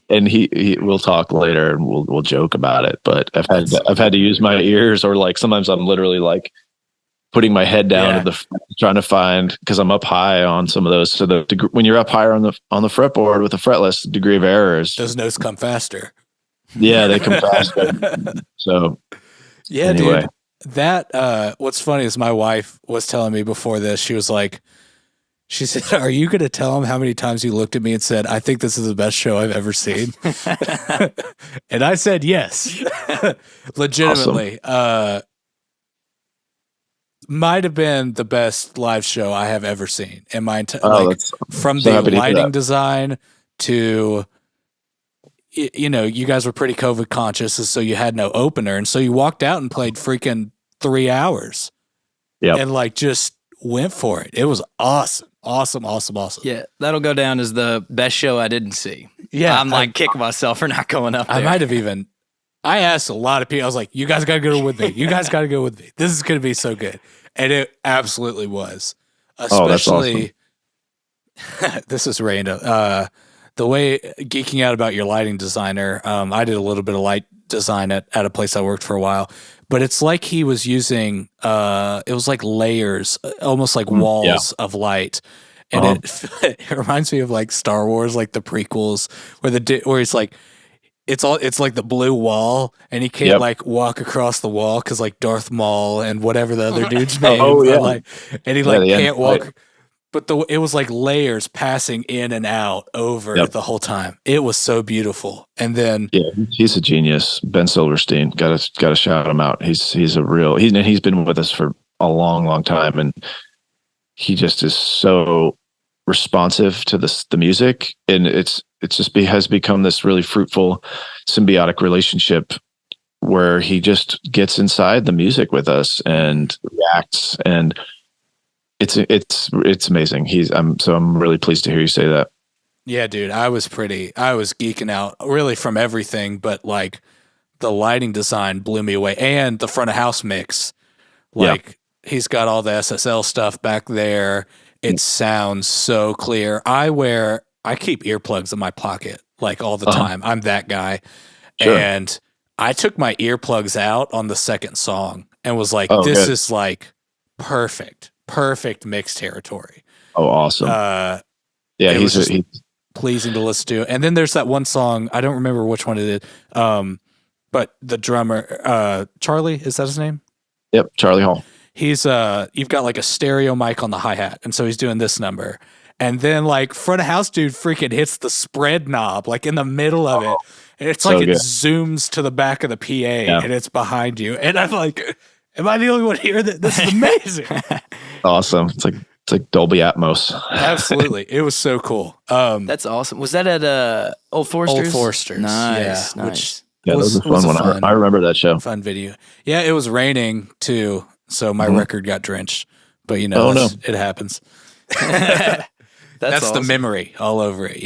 And he will talk later and we'll joke about it. But I've had to use my ears, or like sometimes I'm literally like putting my head down trying to find, because I'm up high on some of those. So when you're up higher on the fretboard with a fretless, the degree of error is, those notes come faster. Yeah, they come faster. So yeah, anyway. Dude, that what's funny is my wife was telling me before this, she said, are you going to tell him how many times you looked at me and said, I think this is the best show I've ever seen? And I said yes. Legitimately. Awesome. Might have been the best live show I have ever seen in my entire from the lighting design to, you guys were pretty COVID conscious, and so you had no opener, and so you walked out and played freaking 3 hours. Yeah, and like just went for it. It was awesome. Yeah, that'll go down as the best show I didn't see. Yeah, I'm kicking myself for not going up there. I asked a lot of people. I was like, you guys got to go with me. You guys got to go with me. This is going to be so good. And it absolutely was. Especially, that's awesome. This is random. The way geeking out about your lighting designer, I did a little bit of light design at a place I worked for a while, but it's like he was using, it was like layers, almost like walls of light. And it reminds me of like Star Wars, like the prequels where he's like, it's like the blue wall, and he can't like walk across the wall because like Darth Maul and whatever the other dude's name. And he can't walk. Right. But it was like layers passing in and out over the whole time. It was so beautiful. And then he's a genius. Ben Silverstein, got to shout him out. He's a real. He's been with us for a long time, and he just is so responsive to the music, and it's just has become this really fruitful symbiotic relationship where he just gets inside the music with us and reacts, and it's amazing. I'm really pleased to hear you say that. Yeah, dude, I was geeking out really from everything, but like the lighting design blew me away, and the front of house mix. He's got all the SSL stuff back there. It sounds so clear. I keep earplugs in my pocket like all the time. I'm that guy. Sure. And I took my earplugs out on the second song and was like, this is like perfect mix territory. Oh, awesome. He's pleasing to listen to. And then there's that one song, I don't remember which one it is, but the drummer, Charlie, is that his name? Yep, Charlie Hall. He's you've got like a stereo mic on the hi-hat, and so he's doing this number. And then like front of house dude freaking hits the spread knob like in the middle of it. And it's like it zooms to the back of the PA and it's behind you. And I'm like, am I the only one here that this is amazing? Awesome. It's like Dolby Atmos. Absolutely. It was so cool. That's awesome. Was that at Old Foresters? Old Foresters. Nice. That was a fun one. I remember that show. Fun video. Yeah, it was raining too. So my record got drenched, but it happens. That's awesome. The memory all over it,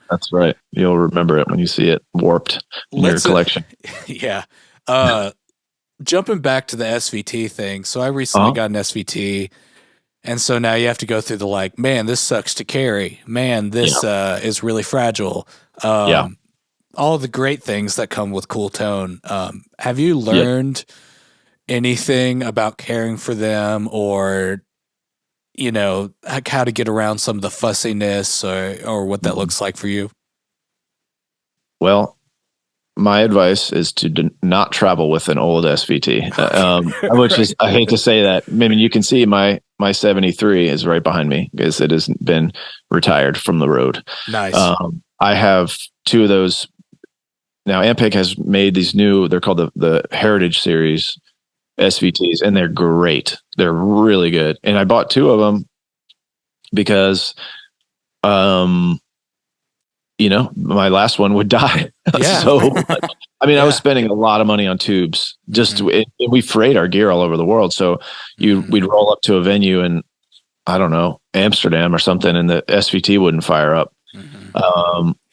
That's right. You'll remember it when you see it warped in your collection. Yeah. Jumping back to the SVT thing. So I recently got an SVT, and so now you have to go through the man, this sucks to carry. Man, this is really fragile. All the great things that come with cool tone. Have you learned anything about caring for them, or how to get around some of the fussiness, or what that looks like for you? My advice is to not travel with an old SVT, which is, I hate to say that. I mean, you can see my 73 is right behind me because it has been retired from the road. Nice. I have two of those. Now, Ampeg has made these new, they're called the Heritage Series SVTs, and they're great. They're really good. And I bought two of them because, my last one would die. So much. I mean, I was spending a lot of money on tubes. We freight our gear all over the world. So we'd roll up to a venue in, I don't know, Amsterdam or something, and the SVT wouldn't fire up.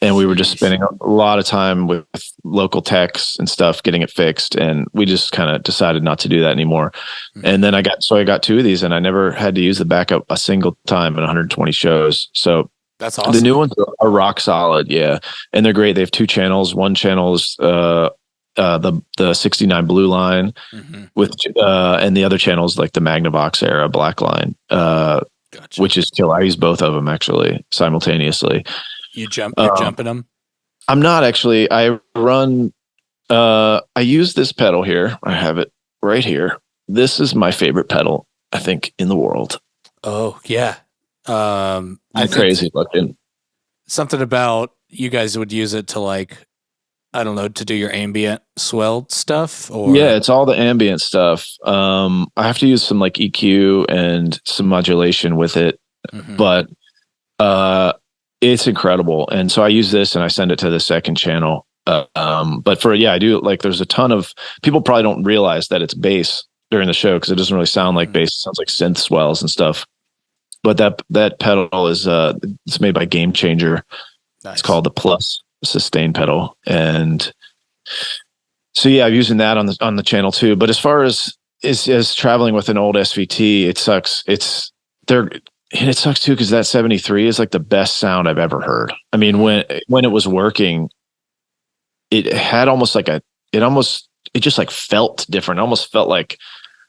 And we were just spending a lot of time with local techs and stuff getting it fixed, and we just kind of decided not to do that anymore. And then I got two of these, and I never had to use the backup a single time in 120 shows. So that's awesome. The new ones are rock solid, and they're great. They have two channels. One channel is the 69 blue line, with and the other channel is like the Magnavox era black line, which is killer. I use both of them actually simultaneously. You're jumping them? I'm not actually. I run. I use this pedal here. I have it right here. This is my favorite pedal, I think, in the world. Oh yeah. I'm crazy looking. Something about you guys would use it to I don't know, to do your ambient swelled stuff, or it's all the ambient stuff. I have to use some EQ and some modulation with it, but it's incredible. And so I use this and I send it to the second channel. But I do there's a ton of people probably don't realize that it's bass during the show because it doesn't really sound like bass. It sounds like synth swells and stuff. But that pedal is it's made by Game Changer. Nice. It's called the Plus sustain pedal, and so I'm using that on the channel too. But as far as traveling with an old SVT, it sucks. It sucks too because that 73 is the best sound I've ever heard. I mean, when it was working, it had almost it just felt different. It almost felt like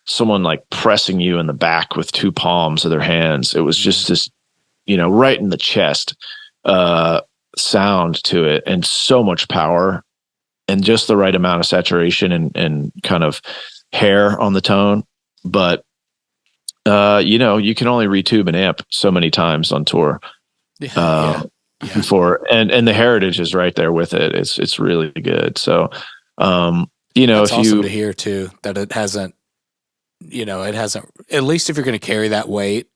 someone pressing you in the back with two palms of their hands. It was just this, right in the chest sound to it, and so much power and just the right amount of saturation and kind of hair on the tone. But you can only retube an amp so many times on tour before, and the Heritage is right there with it. It's really good. So it's awesome to hear too that it hasn't, at least if you're going to carry that weight,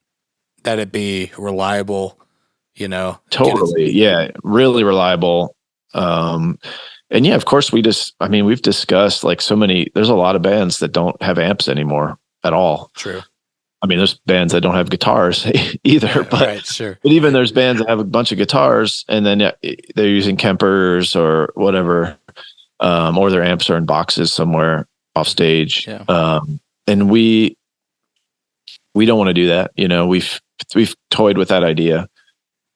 that it be reliable, Totally. Really reliable. And of course we've discussed so many, there's a lot of bands that don't have amps anymore at all. True. I mean, there's bands that don't have guitars either, but, right, sure. But even there's bands that have a bunch of guitars and then they're using Kempers or whatever, or their amps are in boxes somewhere off stage. Yeah. And we don't want to do that. We've toyed with that idea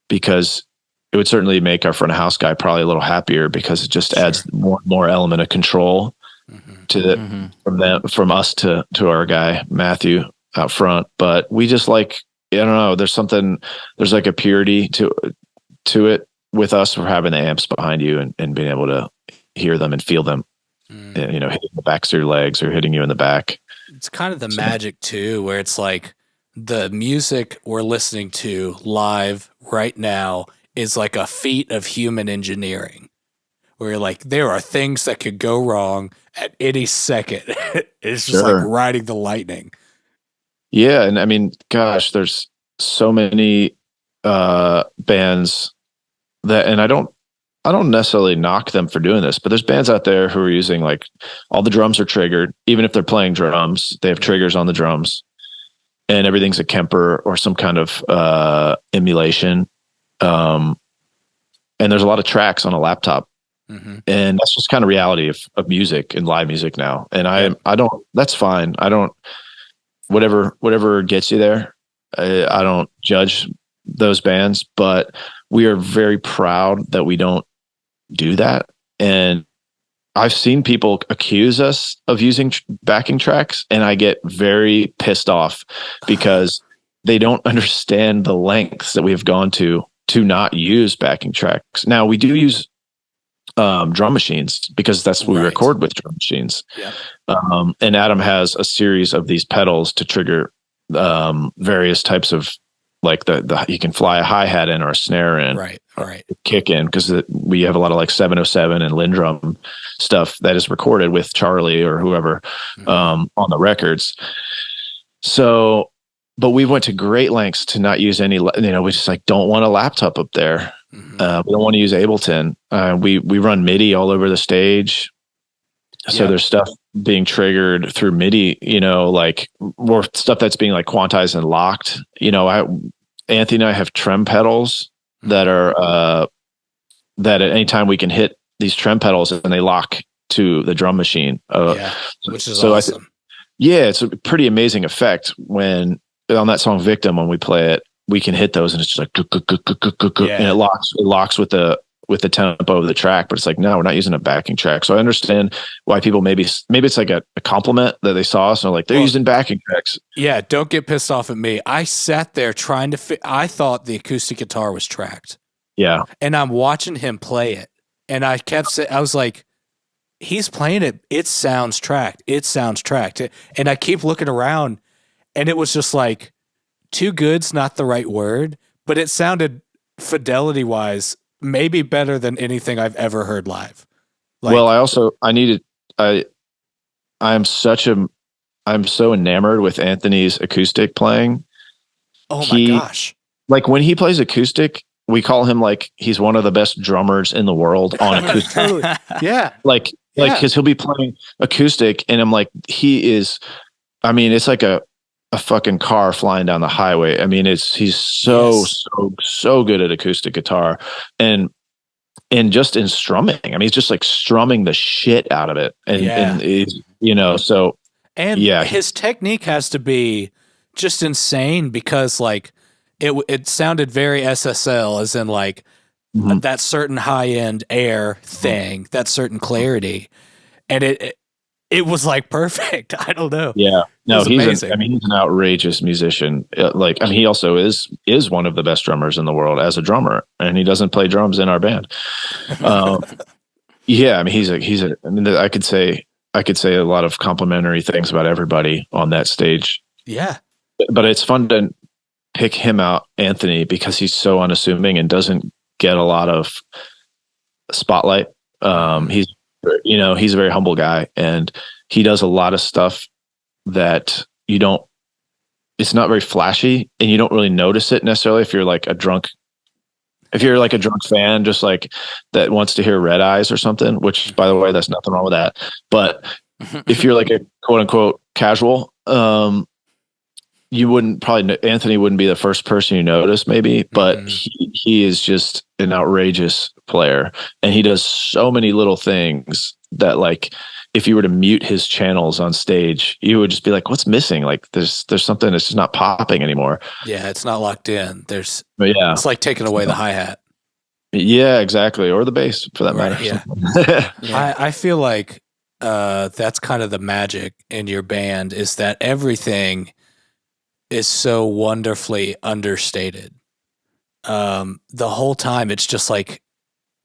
because it would certainly make our front of house guy probably a little happier because it just adds more element of control from us to our guy Matthew out front. But we just I don't know, there's a purity to it with us for having the amps behind you and being able to hear them and feel them, hitting the backs of your legs or hitting you in the back. It's kind of the magic too, where it's the music we're listening to live right now is a feat of human engineering, where there are things that could go wrong at any second. It's just riding the lightning. Yeah. And I mean, gosh, there's so many bands and I don't necessarily knock them for doing this, but there's bands out there who are using all the drums are triggered. Even if they're playing drums, they have triggers on the drums. and everything's a Kemper or some kind of emulation. And there's a lot of tracks on a laptop. And that's just kind of reality of music and live music now. And I don't, that's fine. I don't, whatever gets you there. I don't judge those bands, but we are very proud that we don't do that. And I've seen people accuse us of using backing tracks, and I get very pissed off because they don't understand the lengths that we have gone to not use backing tracks. Now we do use drum machines because that's what we record with, drum machines. Yeah. And Adam has a series of these pedals to trigger various types of, like the you can fly a hi-hat in or a snare in, right, kick in, because we have a lot of like 707 and Lindrum stuff that is recorded with Charlie or whoever on the records. So, but we went to great lengths to not use any, we just like don't want a laptop up there. We don't want to use Ableton. We run MIDI all over the stage. So there's stuff being triggered through MIDI, like more stuff that's being like quantized and locked. Anthony and I have trem pedals that are that at any time we can hit these trem pedals and they lock to the drum machine. Which is awesome. It's a pretty amazing effect when on that song Victim, when we play it, we can hit those and it's just like and it locks with the tempo of the track, but it's like, no, we're not using a backing track. So I understand why people maybe it's like a compliment that they saw us and like they're using backing tracks. Yeah, don't get pissed off at me. I sat there trying to I thought the acoustic guitar was tracked. Yeah. And I'm watching him play it. And I kept saying, I was like, he's playing it. It sounds tracked. It sounds tracked. And I keep looking around and it was just like, too good's not the right word, but it sounded fidelity wise maybe better than anything I've ever heard live. I'm so enamored with Anthony's acoustic playing. Oh my gosh. Like when he plays acoustic, we call him like he's one of the best drummers in the world on acoustic. Totally. Yeah. Like because he'll be playing acoustic and I'm like, it's like a fucking car flying down the highway. I mean, he's so good at acoustic guitar and just in strumming. I mean, he's just like strumming the shit out of it. And he's, his technique has to be just insane because like it sounded very SSL, as in like that certain high end air thing, that certain clarity. And it was like perfect. I don't know. Yeah. No, he's an outrageous musician. He also is one of the best drummers in the world as a drummer, and he doesn't play drums in our band. I could say a lot of complimentary things about everybody on that stage. Yeah. But it's fun to pick him out, Anthony, because he's so unassuming and doesn't get a lot of spotlight. He's a very humble guy, and he does a lot of stuff that it's not very flashy and you don't really notice it necessarily if you're like a drunk fan, just like that wants to hear Red Eyes or something, which by the way, there's nothing wrong with that. But if you're like a quote unquote casual, Anthony wouldn't be the first person you notice maybe, but he is just an outrageous player, and he does so many little things that like if you were to mute his channels on stage, you would just be like, what's missing? Like there's something that's just not popping anymore. Yeah. It's not locked in. It's like taking away the hi-hat. Yeah, exactly. Or the bass for that matter. Yeah. I feel like that's kind of the magic in your band, is that everything is so wonderfully understated. The whole time it's just like,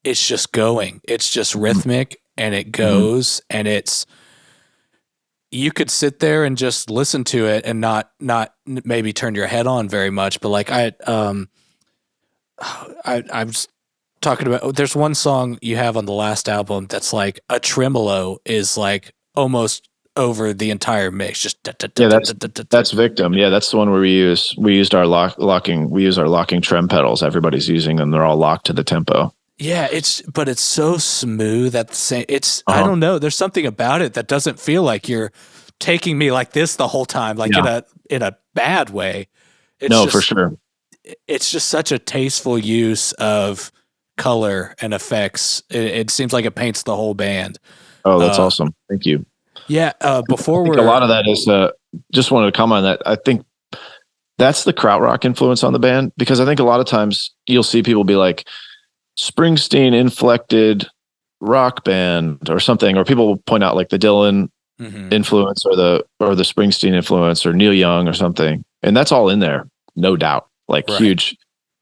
it's just going. It's just rhythmic and it goes and you could sit there and just listen to it and not maybe turn your head on very much. But like I was talking about, there's one song you have on the last album that's like a tremolo is like almost over the entire mix. Just that's Victim. Yeah, that's the one where we used our locking trem pedals. Everybody's using them. They're all locked to the tempo. Yeah, it's so smooth at the same. I don't know. There's something about it that doesn't feel like you're taking me like this the whole time, like in a bad way. For sure. It's just such a tasteful use of color and effects. It seems like it paints the whole band. Oh, that's awesome. Thank you. Yeah. Before a lot of that is, just wanted to comment on that. I think that's the krautrock influence on the band, because I think a lot of times you'll see people be like Springsteen inflected rock band or something, or people will point out like the Dylan influence or the Springsteen influence or Neil Young or something. And that's all in there, no doubt. Like we're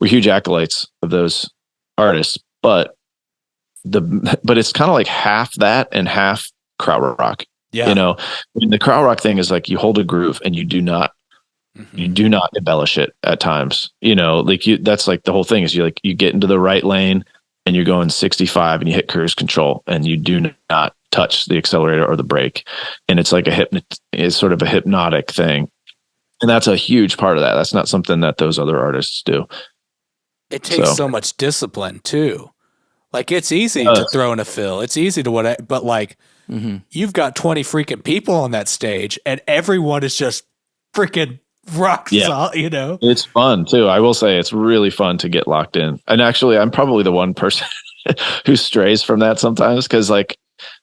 huge acolytes of those artists, but it's kind of like half that and half krautrock. Yeah. You know, the krautrock thing is like you hold a groove and you do not embellish it at times. You know, like that's like the whole thing is you get into the right lane and you're going 65 and you hit cruise control and you do not touch the accelerator or the brake. And it's like it's sort of a hypnotic thing. And that's a huge part of that. That's not something that those other artists do. It takes so much discipline too. Like it's easy to throw in a fill. It's easy to but like you've got 20 freaking people on that stage and everyone is just freaking rock solid, you know? It's fun too. I will say it's really fun to get locked in. And actually I'm probably the one person who strays from that sometimes. Cause like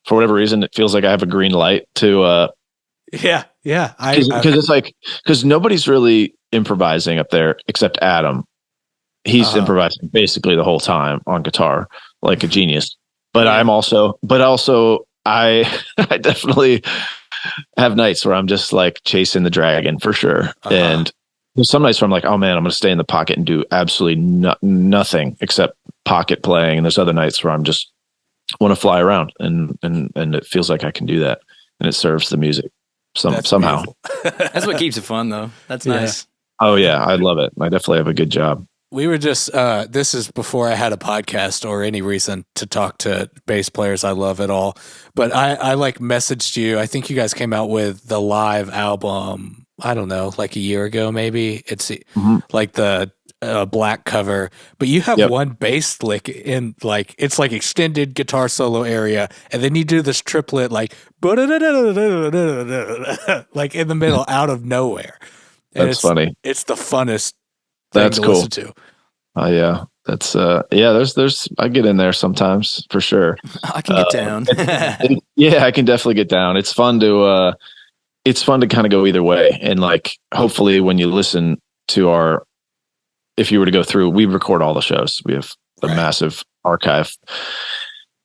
for whatever reason, it feels like I have a green light to, because it's like, because nobody's really improvising up there except Adam. He's improvising basically the whole time on guitar, like a genius. But I definitely have nights where I'm just like chasing the dragon for sure. And there's some nights where I'm like, oh man, I'm going to stay in the pocket and do absolutely nothing except pocket playing. And there's other nights where I'm just want to fly around and it feels like I can do that and it serves the music. Somehow. That's what keeps it fun though. That's nice. Oh yeah. I love it. I definitely have a good job. We were just, this is before I had a podcast or any reason to talk to bass players I love at all. But I like messaged you. I think you guys came out with the live album, I don't know, like a year ago, maybe. It's like the black cover, but you have one bass lick in like, it's like extended guitar solo area. And then you do this triplet, like, like in the middle out of nowhere. And that's funny. It's the funnest thing that's to cool. listen to. Yeah. That's there's I get in there sometimes for sure. I can get down. I can definitely get down. It's fun to kind of go either way. And like hopefully when you listen to if you were to go through, we record all the shows. We have a massive archive.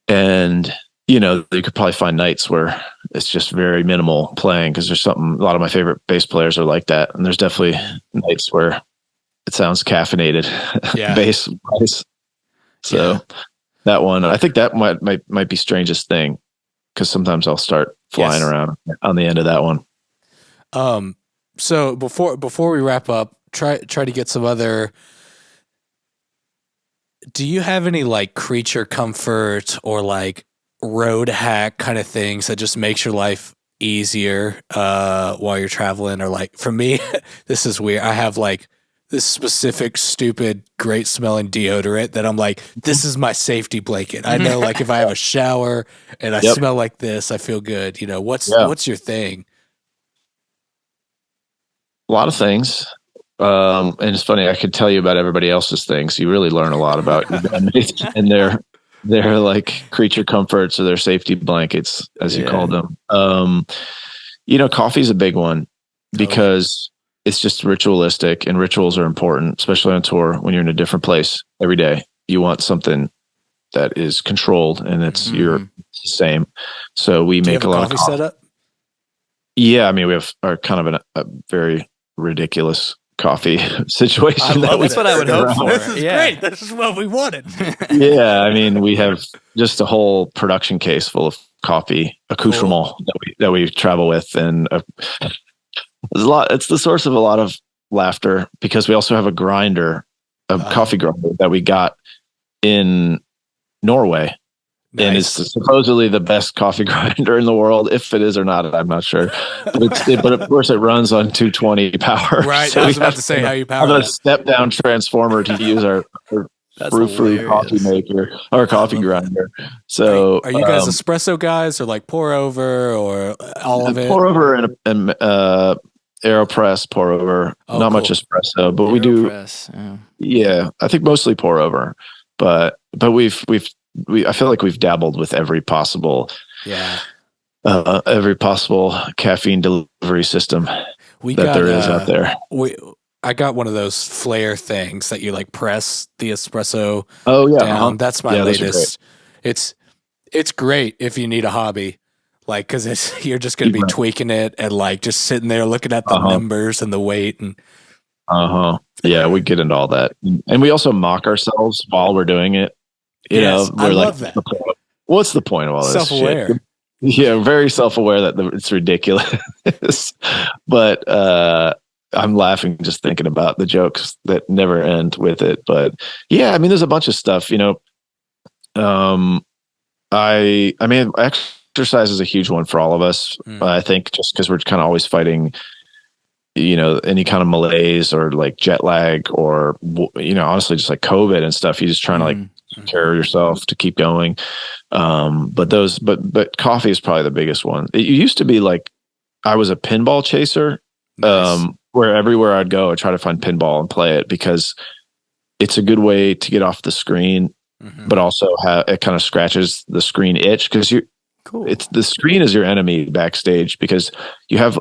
And you know, you could probably find nights where it's just very minimal playing because there's a lot of my favorite bass players are like that. And there's definitely nights where it sounds caffeinated bass. So that one, I think that might be strangest thing because sometimes I'll start flying around on the end of that one. So before we wrap up, try to get some other. Do you have any like creature comfort or like road hack kind of things that just makes your life easier while you're traveling? Or like for me, this is weird. I have like this specific stupid great smelling deodorant that I'm like, this is my safety blanket. I know like if I have a shower and I smell like this, I feel good. You know, what's your thing? A lot of things. And it's funny, I could tell you about everybody else's things. You really learn a lot about and their like creature comforts or their safety blankets, as you call them. You know, coffee's a big one because it's just ritualistic, and rituals are important, especially on tour when you're in a different place every day. You want something that is controlled and it's you're the same. So we make a lot of coffee setup. Yeah, I mean, we have kind of a very ridiculous coffee situation. That's what I would hope for. This is great. This is what we wanted. Yeah, I mean, we have just a whole production case full of coffee accoutrement that we travel with, and there's a lot. It's the source of a lot of laughter because we also have a grinder, coffee grinder that we got in Norway. Nice. And it's supposedly the best coffee grinder in the world. If it is or not, I'm not sure. But of course, it runs on 220 power. Right. So I was about to say how you power have a step down transformer to use our frou coffee maker or coffee grinder. So are you guys espresso guys or like pour over or all of it? Pour over and AeroPress pour over. Not much espresso, but we do. Yeah, I think mostly pour over, but I feel like we've dabbled with every possible caffeine delivery system there is out there. I got one of those flare things that you like press the espresso down. That's my latest. It's great if you need a hobby, like, because you're just going to be tweaking it and like just sitting there looking at the numbers and the weight and. Yeah, we get into all that, and we also mock ourselves while we're doing it. You know, we're love that. What's the point of all this? Self-aware. Shit? Yeah, very self-aware that it's ridiculous, but I'm laughing just thinking about the jokes that never end with it. But yeah, I mean, there's a bunch of stuff, you know. I mean, exercise is a huge one for all of us. I think just because we're kind of always fighting, you know, any kind of malaise or like jet lag or, you know, honestly, just like COVID and stuff. You're just trying to like take care of yourself to keep going. But coffee is probably the biggest one. It used to be like I was a pinball chaser. Nice. Where everywhere I'd go, I'd try to find pinball and play it because it's a good way to get off the screen, but also it kind of scratches the screen itch because it's the screen is your enemy backstage because you have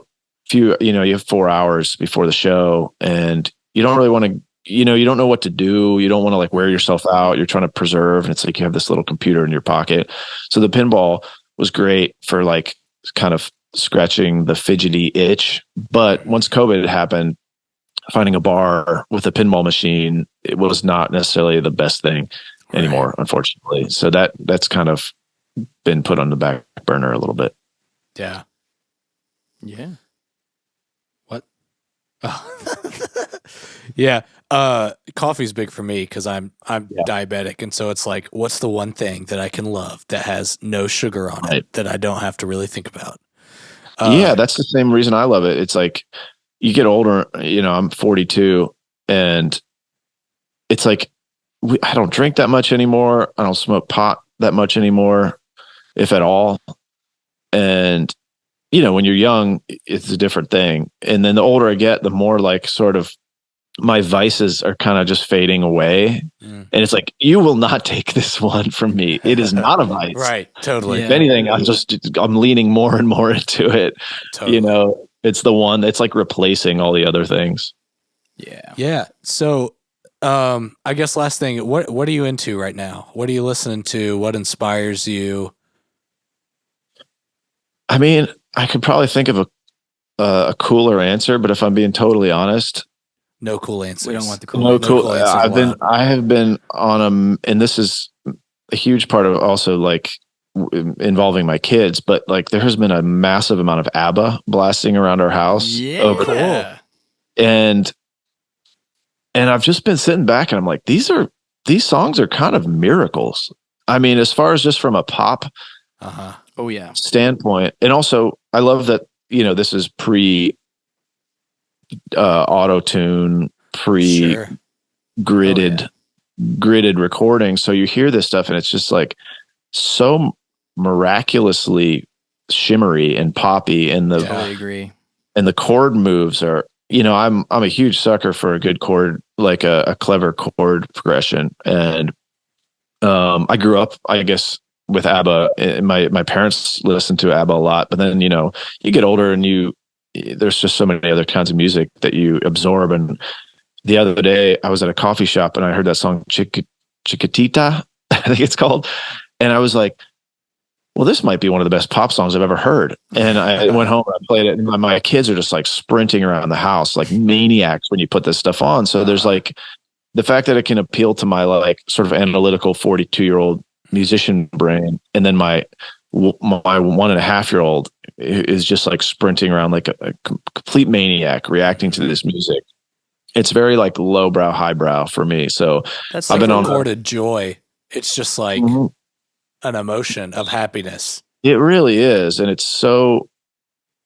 4 hours before the show and you don't really want to, you know, you don't know what to do. You don't want to like wear yourself out. You're trying to preserve. And it's like you have this little computer in your pocket. So the pinball was great for like kind of scratching the fidgety itch. But once COVID happened, finding a bar with a pinball machine, it was not necessarily the best thing anymore, unfortunately. So that's kind of been put on the back burner a little bit. Yeah. Yeah. What? Oh. Yeah. Coffee's big for me because I'm diabetic. And so it's like, what's the one thing that I can love that has no sugar on it that I don't have to really think about? Yeah, that's the same reason I love it. It's like you get older, you know, I'm 42 and it's like, I don't drink that much anymore. I don't smoke pot that much anymore, if at all. And, you know, when you're young, it's a different thing. And then the older I get, the more like sort of my vices are kind of just fading away. And it's like, you will not take this one from me. It is not a vice. Right. Totally. If anything, I'm leaning more and more into it. Totally. You know, it's the one that's like replacing all the other things. Yeah. Yeah. So, I guess last thing, what are you into right now? What are you listening to? What inspires you? I mean, I could probably think of a cooler answer, but if I'm being totally honest, no cool answers. We don't want the cool. No cool. I have been on and this is a huge part of also like involving my kids, but like there has been a massive amount of ABBA blasting around our house. Yeah. Cool. And I've just been sitting back and I'm like, these songs are kind of miracles. I mean, as far as just from a pop standpoint. And also I love that, you know, this is pre auto-tune, gridded recording. So you hear this stuff and it's just like so miraculously shimmery and poppy and totally agree. And the chord moves are, you know, I'm a huge sucker for a good chord, like a clever chord progression. And I grew up, I guess, with ABBA. My parents listened to ABBA a lot, but then, you know, you get older and there's just so many other kinds of music that you absorb. And the other day I was at a coffee shop and I heard that song Chiquitita, I think it's called. And I was like, well, this might be one of the best pop songs I've ever heard. And I went home and I played it. And my kids are just like sprinting around the house like maniacs when you put this stuff on. So there's like the fact that it can appeal to my like sort of analytical 42-year-old musician brain. And then my 1.5-year-old is just like sprinting around like a complete maniac reacting to this music. It's very like lowbrow, highbrow for me. So that's like recorded joy. It's just like an emotion of happiness. It really is. And it's so,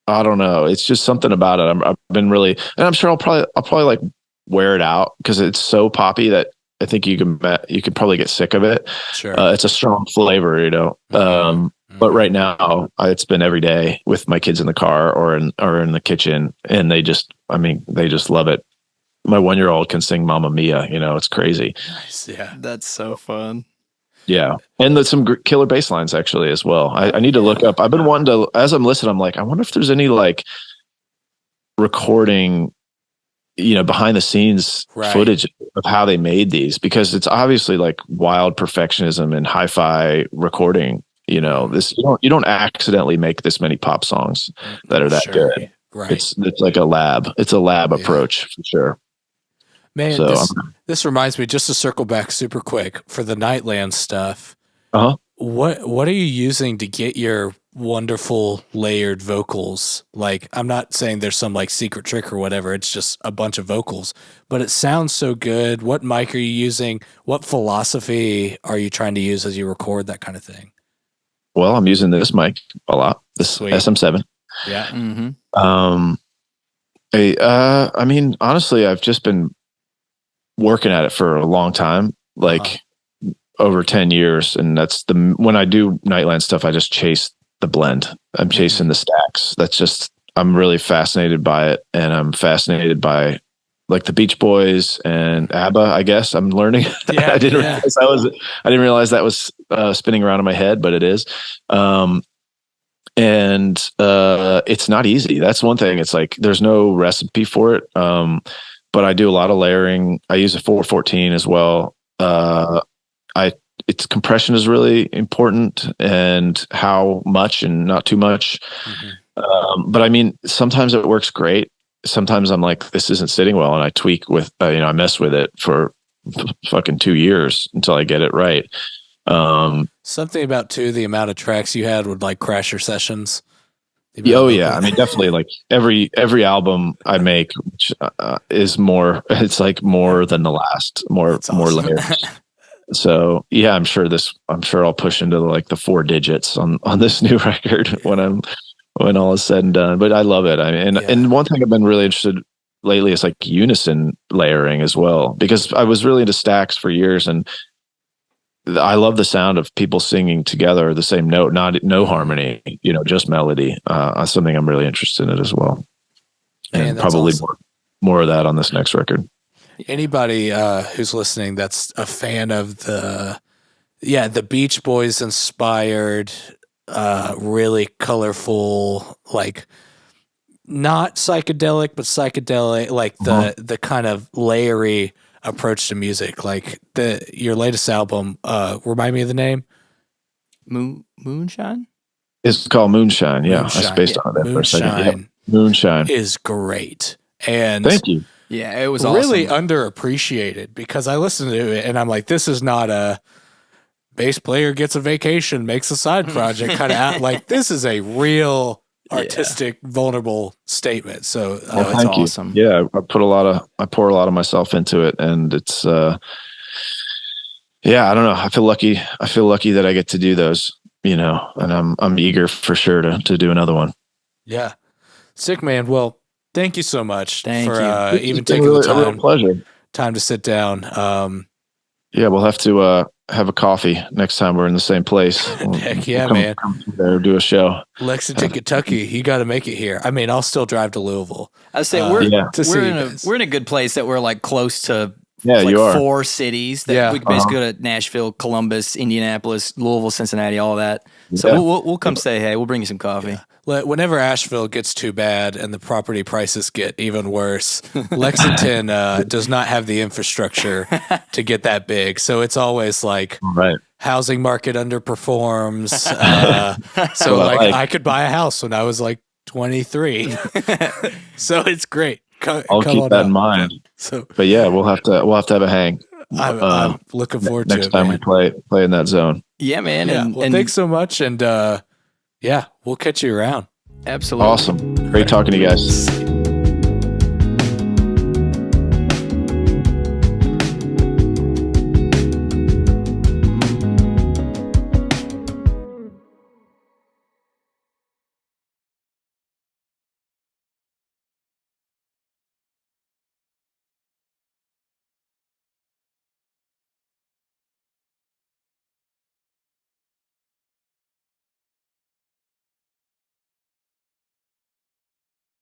I don't know. It's just something about it. I've been really, and I'm sure I'll probably like wear it out because it's so poppy that I think you could probably get sick of it. Sure. It's a strong flavor, you know. But right now, it's been every day with my kids in the car or in the kitchen, and they just love it. My 1-year-old can sing Mamma Mia, you know, it's crazy. Nice. Yeah. That's so fun. Yeah. And there's some killer bass lines actually as well. I need to look up. I've been wanting to, as I'm listening, I'm like, I wonder if there's any like recording, you know, behind the scenes footage of how they made these, because it's obviously like wild perfectionism and hi-fi recording. You know, you don't accidentally make this many pop songs that are that good. Right. It's like a lab. It's a lab approach for sure. Man, so, this reminds me, just to circle back super quick for the Nightlands stuff. What are you using to get your wonderful layered vocals? Like, I'm not saying there's some like secret trick or whatever. It's just a bunch of vocals, but it sounds so good. What mic are you using? What philosophy are you trying to use as you record, that kind of thing? Well, I'm using this mic a lot. This SM7. Yeah. Mm-hmm. I mean, honestly, I've just been working at it for a long time, like over 10 years. And when I do Nightland stuff, I just chase the blend. I'm chasing the stacks. I'm really fascinated by it. And I'm fascinated by like the Beach Boys and ABBA, I guess. I'm learning. Yeah, I didn't realize that was spinning around in my head, but it is. And it's not easy. That's one thing. It's like there's no recipe for it. But I do a lot of layering. I use a 414 as well. Its compression is really important, and how much and not too much. But I mean, sometimes it works great. Sometimes I'm like, this isn't sitting well, and I tweak with, I mess with it for fucking 2 years until I get it right. Something about the amount of tracks you had would like crash your sessions. Oh yeah, I mean, definitely. Like every album I make is more. It's like more than the last, more layers. So yeah, I'm sure I'll push into like the 4 digits on this new record when all is said and done. But I love it. I mean, and one thing I've been really interested lately is like unison layering as well, because I was really into stacks for years, and I love the sound of people singing together the same note, no harmony, you know, just melody. Something I'm really interested in as well. And probably more of that on this next record. Anybody who's listening that's a fan of the Beach Boys inspired, really colorful, like not psychedelic, but psychedelic, like the kind of layery approach to music, like your latest album, remind me of the name. Moonshine? It's called Moonshine. Yeah. I spaced on that for a second. Yeah. Moonshine is great. And thank you. Yeah, it was really awesome. Underappreciated, because I listened to it and I'm like, this is not a bass player gets a vacation, makes a side project kind of like, this is a real artistic, vulnerable statement. So it's awesome. Yeah, I pour a lot of myself into it, and it's I don't know. I feel lucky that I get to do those, you know, and I'm eager for sure to do another one. Yeah. Sick, man. Well, thank you so much for even it's taking really, the time. A real pleasure. Time to sit down. Yeah, we'll have to have a coffee next time we're in the same place. Heck yeah, man. Come there, do a show. Lexington, Kentucky. You got to make it here. I mean, I'll still drive to Louisville. I say we're in a good place that we're like close to you are. 4 cities that we can basically go to: Nashville, Columbus, Indianapolis, Louisville, Cincinnati, all that. So we'll come say hey. We'll bring you some coffee. Yeah. Whenever Asheville gets too bad and the property prices get even worse, Lexington does not have the infrastructure to get that big. So it's always like housing market underperforms. So I could buy a house when I was like 23. So it's great. I'll keep that in mind. But yeah, we'll have to have a hang. I'm looking forward to it. Next time we play in that zone. Yeah, man. Yeah. And thanks so much. And we'll catch you around. Absolutely. Awesome. Great talking to you guys.